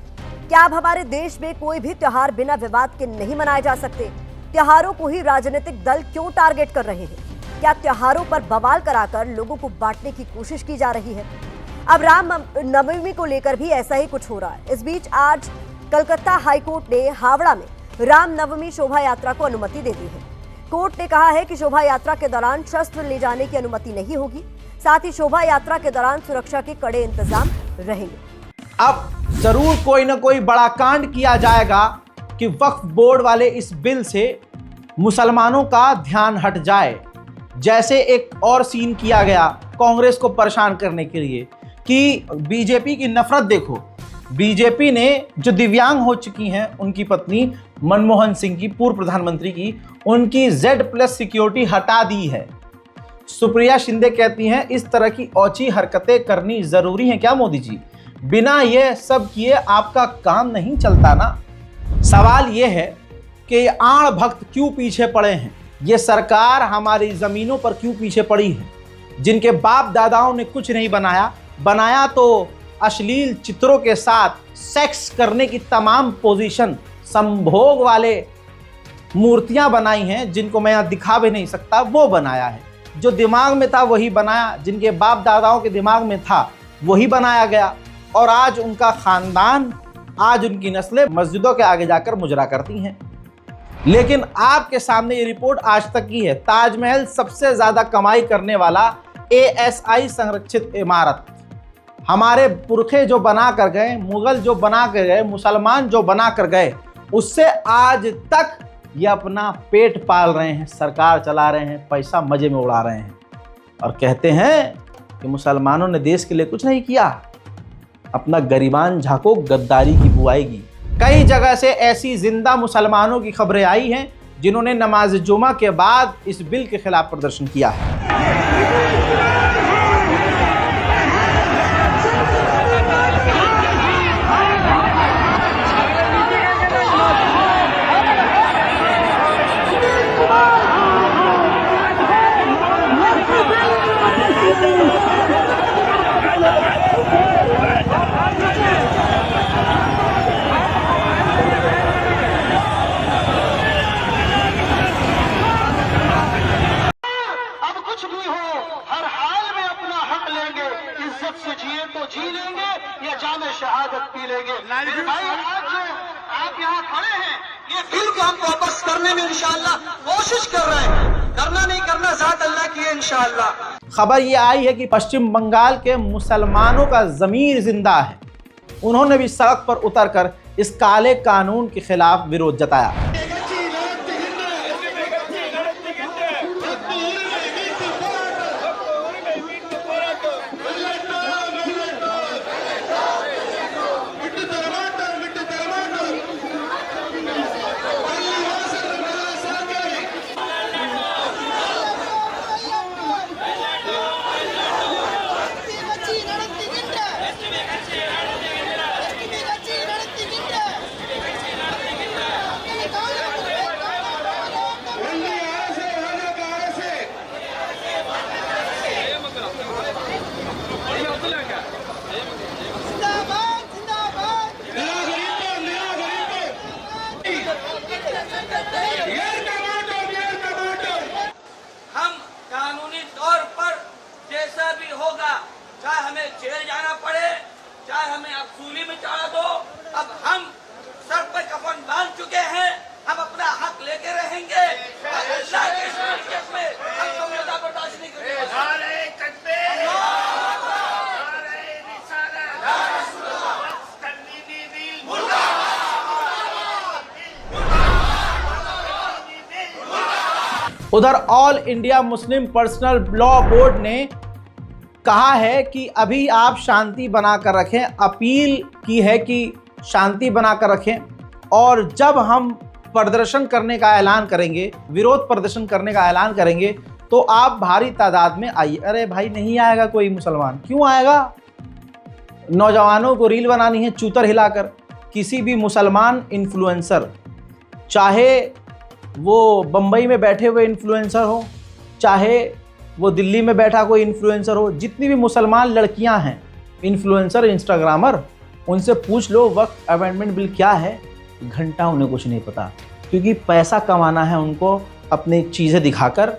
क्या अब हमारे देश में कोई भी त्योहार बिना विवाद के नहीं मनाए जा सकते? त्योहारों को ही राजनीतिक दल क्यों टारगेट कर रहे हैं? क्या त्योहारों पर बवाल कराकर लोगों को बांटने की कोशिश की जा रही है? अब राम नवमी को लेकर भी ऐसा ही कुछ हो रहा है। इस बीच आज कलकत्ता हाईकोर्ट ने हावड़ा में राम नवमी शोभा यात्रा को अनुमति दे दी है। कोर्ट ने कहा है कि शोभा यात्रा के दौरान शस्त्र ले जाने की अनुमति नहीं होगी, साथ ही शोभा यात्रा के दौरान सुरक्षा के कड़े इंतजाम रहेंगे। अब जरूर कोई ना कोई बड़ा कांड किया जाएगा कि वक्फ बोर्ड वाले इस बिल से मुसलमानों का ध्यान हट जाए। जैसे एक और सीन किया गया कांग्रेस को परेशान करने के लिए कि बीजेपी की नफरत देखो। बीजेपी ने जो दिव्यांग हो चुकी हैं, उनकी पत्नी मनमोहन सिंह की, पूर्व प्रधानमंत्री की, उनकी Z+ सिक्योरिटी हटा दी है। सुप्रिया शिंदे कहती हैं इस तरह की औची हरकतें करनी जरूरी हैं क्या मोदी जी? बिना ये सब किए आपका काम नहीं चलता ना। सवाल ये है कि आड़ भक्त क्यों पीछे पड़े हैं? ये सरकार हमारी जमीनों पर क्यों पीछे पड़ी है? जिनके बाप दादाओं ने कुछ नहीं बनाया तो अश्लील चित्रों के साथ सेक्स करने की तमाम पोजीशन, संभोग वाले मूर्तियां बनाई हैं जिनको मैं यहाँ दिखा भी नहीं सकता, वो बनाया है। जो दिमाग में था वही बनाया, जिनके बाप दादाओं के दिमाग में था वही बनाया गया, और आज उनका खानदान, आज उनकी नस्लें मस्जिदों के आगे जाकर मुजरा करती हैं। लेकिन आपके सामने ये रिपोर्ट आज तक की है। ताजमहल सबसे ज्यादा कमाई करने वाला ASI संरक्षित इमारत, हमारे पुरखे जो बना कर गए, मुगल जो बना कर गए, मुसलमान जो बना कर गए, उससे आज तक ये अपना पेट पाल रहे हैं, सरकार चला रहे हैं, पैसा मजे में उड़ा रहे हैं, और कहते हैं कि मुसलमानों ने देश के लिए कुछ नहीं किया। अपना गरिबान झाको, गद्दारी की बुआएगी। कई जगह से ऐसी जिंदा मुसलमानों की खबरें आई हैं जिन्होंने नमाज जुमा के बाद इस बिल के खिलाफ प्रदर्शन किया है। शहादत पी लेंगे। भाई आज जो आप यहाँ खड़े हैं, ये बिल को हम वापस करने में इंशाअल्लाह कोशिश कर रहे हैं। करना नहीं करना ज़ात अल्लाह की है। इंशाअल्लाह। खबर ये आई है कि पश्चिम बंगाल के मुसलमानों का ज़मीर जिंदा है। उन्होंने भी सड़क पर उतरकर इस काले कानून के खिलाफ विरोध जताया। हम कानूनी तौर पर जैसा भी होगा, चाहे हमें जेल जाना पड़े, चाहे हमें असूली में चढ़ा दो, अब हम सर पर कफन बांध चुके हैं, हम अपना हक लेके रहेंगे। अल्लाह के शरीयत में हम समझौता बर्दाश्त नहीं करेंगे। उधर all India Muslim personal law board ने कहा है कि अभी आप शांति बनाकर रखें, अपील की है कि शांति बनाकर रखें, और जब हम प्रदर्शन करने का ऐलान करेंगे, विरोध प्रदर्शन करने का ऐलान करेंगे, तो आप भारी तादाद में आइए। अरे भाई, नहीं आएगा कोई मुसलमान, क्यों आएगा? नौजवानों को रील बनानी है चूतर हिलाकर। किसी भी मुसलमान इन्फ्लुएंसर, चाहे वो बम्बई में बैठे हुए इन्फ्लुएंसर हो, चाहे वो दिल्ली में बैठा कोई इन्फ्लुएंसर हो, जितनी भी मुसलमान लड़कियां हैं इन्फ्लुएंसर, इंस्टाग्रामर, उनसे पूछ लो वक्फ अमेंडमेंट बिल क्या है, घंटा उन्हें कुछ नहीं पता। क्योंकि पैसा कमाना है उनको अपनी चीज़ें दिखाकर,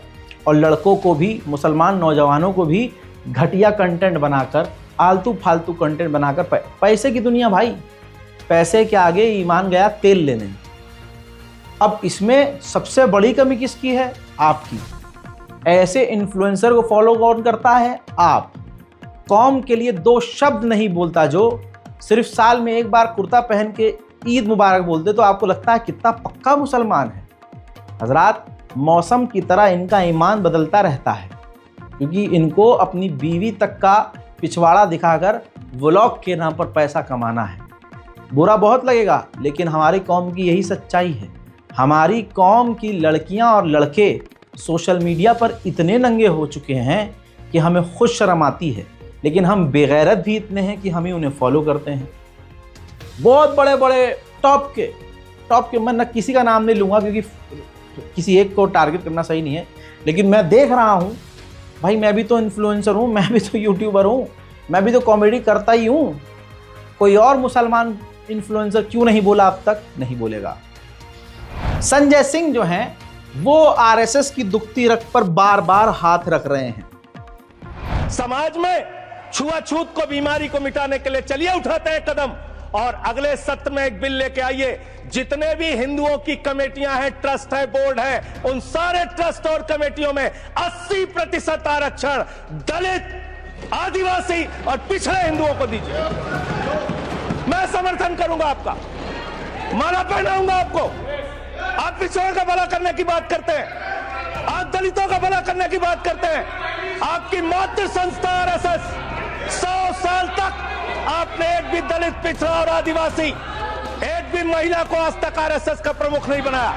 और लड़कों को भी, मुसलमान नौजवानों को भी घटिया कंटेंट बनाकर, आलतू फालतू कंटेंट बनाकर, पैसे की दुनिया भाई, पैसे के आगे ईमान गया तेल लेने। अब इसमें सबसे बड़ी कमी किसकी है? आपकी। ऐसे इन्फ्लुएंसर को फॉलो कौन करता है? आप। कौम के लिए दो शब्द नहीं बोलता, जो सिर्फ साल में एक बार कुर्ता पहन के ईद मुबारक बोलते, तो आपको लगता है कितना पक्का मुसलमान है। हजरात, मौसम की तरह इनका ईमान बदलता रहता है, क्योंकि इनको अपनी बीवी तक का पिछवाड़ा दिखाकर व्लॉग के नाम पर पैसा कमाना है। बुरा बहुत लगेगा, लेकिन हमारी कौम की यही सच्चाई है। हमारी कौम की लड़कियां और लड़के सोशल मीडिया पर इतने नंगे हो चुके हैं कि हमें खुद शर्म आती है, लेकिन हम बेगैरत भी इतने हैं कि हम ही उन्हें फॉलो करते हैं। बहुत बड़े बड़े टॉप के मैं न किसी का नाम नहीं लूँगा, क्योंकि किसी एक को टारगेट करना सही नहीं है, लेकिन मैं देख रहा हूँ भाई, मैं भी तो इन्फ्लुएंसर हूँ, मैं भी तो यूट्यूबर हूँ, मैं भी तो कॉमेडी करता ही हूँ। कोई और मुसलमान इन्फ्लुएंसर क्यों नहीं बोला अब तक? नहीं बोलेगा। संजय सिंह जो हैं, वो आरएसएस की दुखती रग पर बार बार हाथ रख रहे हैं। समाज में छुआछूत को, बीमारी को मिटाने के लिए चलिए उठाते हैं कदम, और अगले सत्र में एक बिल लेके आइए। जितने भी हिंदुओं की कमेटियां हैं, ट्रस्ट है, बोर्ड है, उन सारे ट्रस्ट और कमेटियों में 80% आरक्षण दलित, आदिवासी और पिछड़े हिंदुओं को दीजिए। मैं समर्थन करूंगा आपका, माला पहनाऊंगा आपको। आप पिछड़ों का भला करने की बात करते हैं, आप दलितों का भला करने की बात करते हैं। आपकी मातृ संस्था आरएसएस 100 साल तक आपने एक भी दलित, पिछड़ा और आदिवासी, एक भी महिला को आज तक आरएसएस का प्रमुख नहीं बनाया।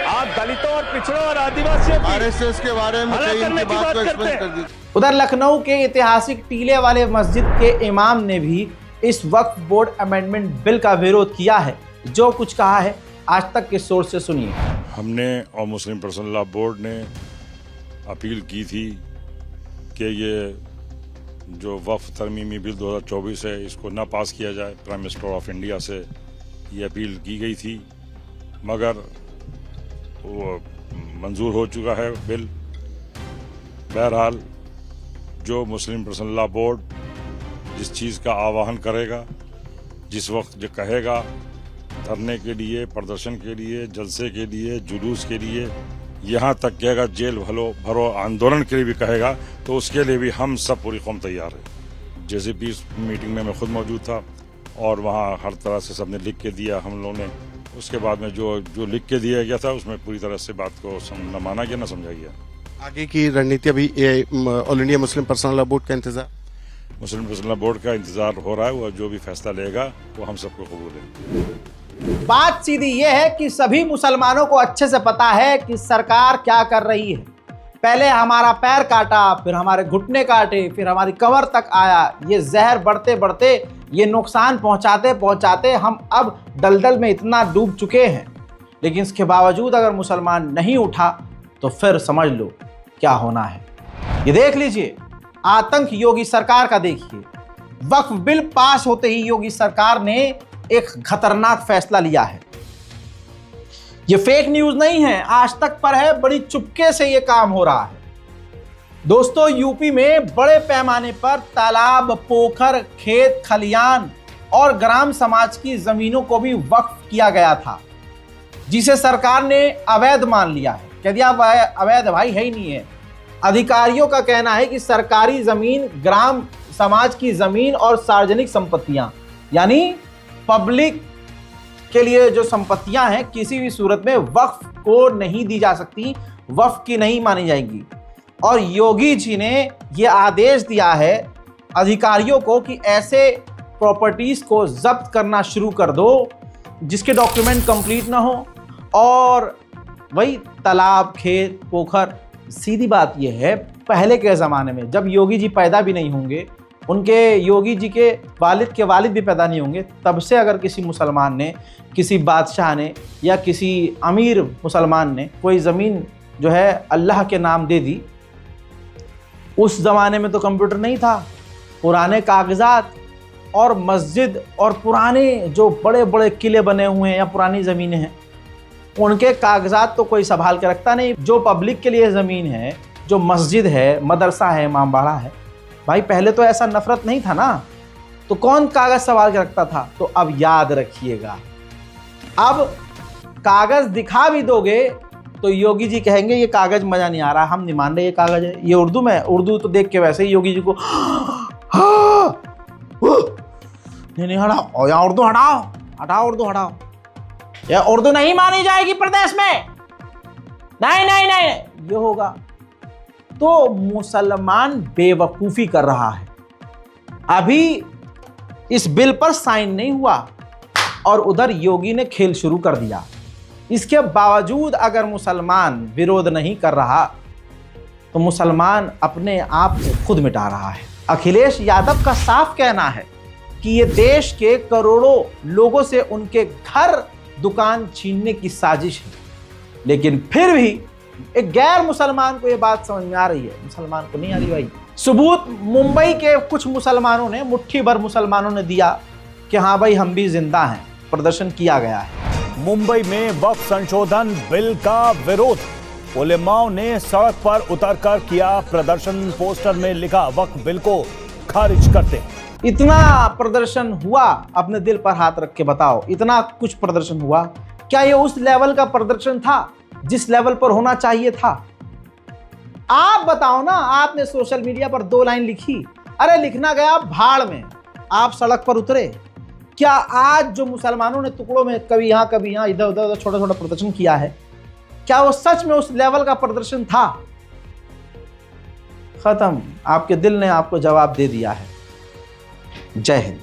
आप दलितों और पिछड़ों और आदिवासियों आरएसएस के बारे में करने की बात करते हैं। उधर लखनऊ के ऐतिहासिक टीले वाले मस्जिद के इमाम ने भी इस वक्फ बोर्ड अमेंडमेंट बिल का विरोध किया है। जो कुछ कहा है आज तक के सोर्स से सुनिए। हमने और मुस्लिम पर्सनल लॉ बोर्ड ने अपील की थी कि ये जो वक्फ तरमीमी बिल 2024 है, इसको ना पास किया जाए। प्राइम मिनिस्टर ऑफ इंडिया से ये अपील की गई थी, मगर वो मंजूर हो चुका है बिल। बहरहाल जो मुस्लिम पर्सनल लॉ बोर्ड जिस चीज़ का आह्वान करेगा, जिस वक्त जो कहेगा, धरने के लिए, प्रदर्शन के लिए, जलसे के लिए, जुलूस के लिए, यहाँ तक कि अगर जेल भरो आंदोलन के लिए भी कहेगा तो उसके लिए भी हम सब पूरी कौम तैयार है। जैसे भी इस मीटिंग में मैं खुद मौजूद था और वहाँ हर तरह से सबने लिख के दिया हम लोगों ने। उसके बाद में जो लिख के दिया गया था उसमें पूरी तरह से बात को न माना गया न समझा गया। आगे की रणनीति अभी all India Muslim personal law board का इंतजार, मुस्लिम पर्सनल लॉ बोर्ड का इंतजार हो रहा है। वो जो भी फैसला लेगा वो हम सबको कबूल है। बात सीधी ये है कि सभी मुसलमानों को अच्छे से पता है कि सरकार क्या कर रही है। पहले हमारा पैर काटा, फिर हमारे घुटने काटे, फिर हमारी कमर तक आया। ये जहर बढ़ते बढ़ते, ये नुकसान पहुंचाते पहुंचाते हम अब दलदल में इतना डूब चुके हैं। लेकिन इसके बावजूद अगर मुसलमान नहीं उठा तो फिर समझ लो क्या होना है। ये देख लीजिए, आतंक योगी सरकार का देखिए। वक्फ बिल पास होते ही योगी सरकार ने एक खतरनाक फैसला लिया है। ये फेक न्यूज नहीं है, आज तक पर है, बड़ी चुपके से ये काम हो रहा है। दोस्तों, यूपी में बड़े पैमाने पर तालाब, पोखर, खेत खलियान और ग्राम समाज की जमीनों को भी वक्फ किया गया था, जिसे सरकार ने अवैध मान लिया है। कह दिया अवैध भाई है ही नहीं है। अधिकारियों का कहना है कि सरकारी जमीन, ग्राम समाज की जमीन और सार्वजनिक संपत्तियां, यानी पब्लिक के लिए जो संपत्तियां हैं, किसी भी सूरत में वक्फ को नहीं दी जा सकती, वक्फ की नहीं मानी जाएंगी। और योगी जी ने यह आदेश दिया है अधिकारियों को कि ऐसे प्रॉपर्टीज को जब्त करना शुरू कर दो जिसके डॉक्यूमेंट कंप्लीट ना हो। और वही तालाब, खेत, पोखर, सीधी बात यह है, पहले के ज़माने में जब योगी जी पैदा भी नहीं होंगे, उनके योगी जी के वालिद भी पैदा नहीं होंगे, तब से अगर किसी मुसलमान ने, किसी बादशाह ने या किसी अमीर मुसलमान ने कोई ज़मीन जो है अल्लाह के नाम दे दी, उस ज़माने में तो कंप्यूटर नहीं था, पुराने कागज़ात और मस्जिद और पुराने जो बड़े बड़े किले बने हुए हैं या पुरानी ज़मीनें हैं, उनके कागज़ात तो कोई संभाल के रखता नहीं। जो पब्लिक के लिए ज़मीन है, जो मस्जिद है, मदरसा है, इमाम बाड़ा है, भाई पहले तो ऐसा नफरत नहीं था ना, तो कौन कागज़ संभाल के रखता था। तो अब याद रखिएगा, अब कागज़ दिखा भी दोगे तो योगी जी कहेंगे ये कागज़ मज़ा नहीं आ रहा, हम नहीं मान रहे ये कागज़ है। ये उर्दू में, उर्दू तो देख के वैसे ही योगी जी को नहीं हटाओ, या उर्दू हटाओ, हटाओ उर्दू हटाओ, या उर्दू नहीं मानी जाएगी प्रदेश में, नहीं नहीं नहीं, ये होगा। तो मुसलमान बेवकूफ़ी कर रहा है। अभी इस बिल पर साइन नहीं हुआ और उधर योगी ने खेल शुरू कर दिया। इसके बावजूद अगर मुसलमान विरोध नहीं कर रहा तो मुसलमान अपने आप को खुद मिटा रहा है। अखिलेश यादव का साफ कहना है कि ये देश के करोड़ों लोगों से उनके घर दुकान छीनने की साजिश है। लेकिन फिर भी एक गैर मुसलमान को ये बात समझ में आ रही है, मुसलमान को नहीं आ रही भाई। सबूत मुंबई के कुछ मुसलमानों ने, मुट्ठी भर मुसलमानों ने दिया कि हाँ भाई हम भी जिंदा हैं, प्रदर्शन किया गया है। मुंबई में वक्फ संशोधन बिल का विरोध, उलेमाओं ने सड़क पर उतरकर किया प्रदर्शन। पोस्टर में लिखा वक्फ बिल को खारिज करते। इतना प्रदर्शन हुआ, अपने दिल पर हाथ रख के बताओ, इतना कुछ प्रदर्शन हुआ, क्या ये उस लेवल का प्रदर्शन था जिस लेवल पर होना चाहिए था? आप बताओ ना। आपने सोशल मीडिया पर 2 लाइन लिखी, अरे लिखना गया भाड़ में, आप सड़क पर उतरे। क्या आज जो मुसलमानों ने टुकड़ों में कभी यहाँ कभी यहाँ, इधर उधर छोटा छोटा प्रदर्शन किया है, क्या वो सच में उस लेवल का प्रदर्शन था? खत्म, आपके दिल ने आपको जवाब दे दिया है। जय हिंद।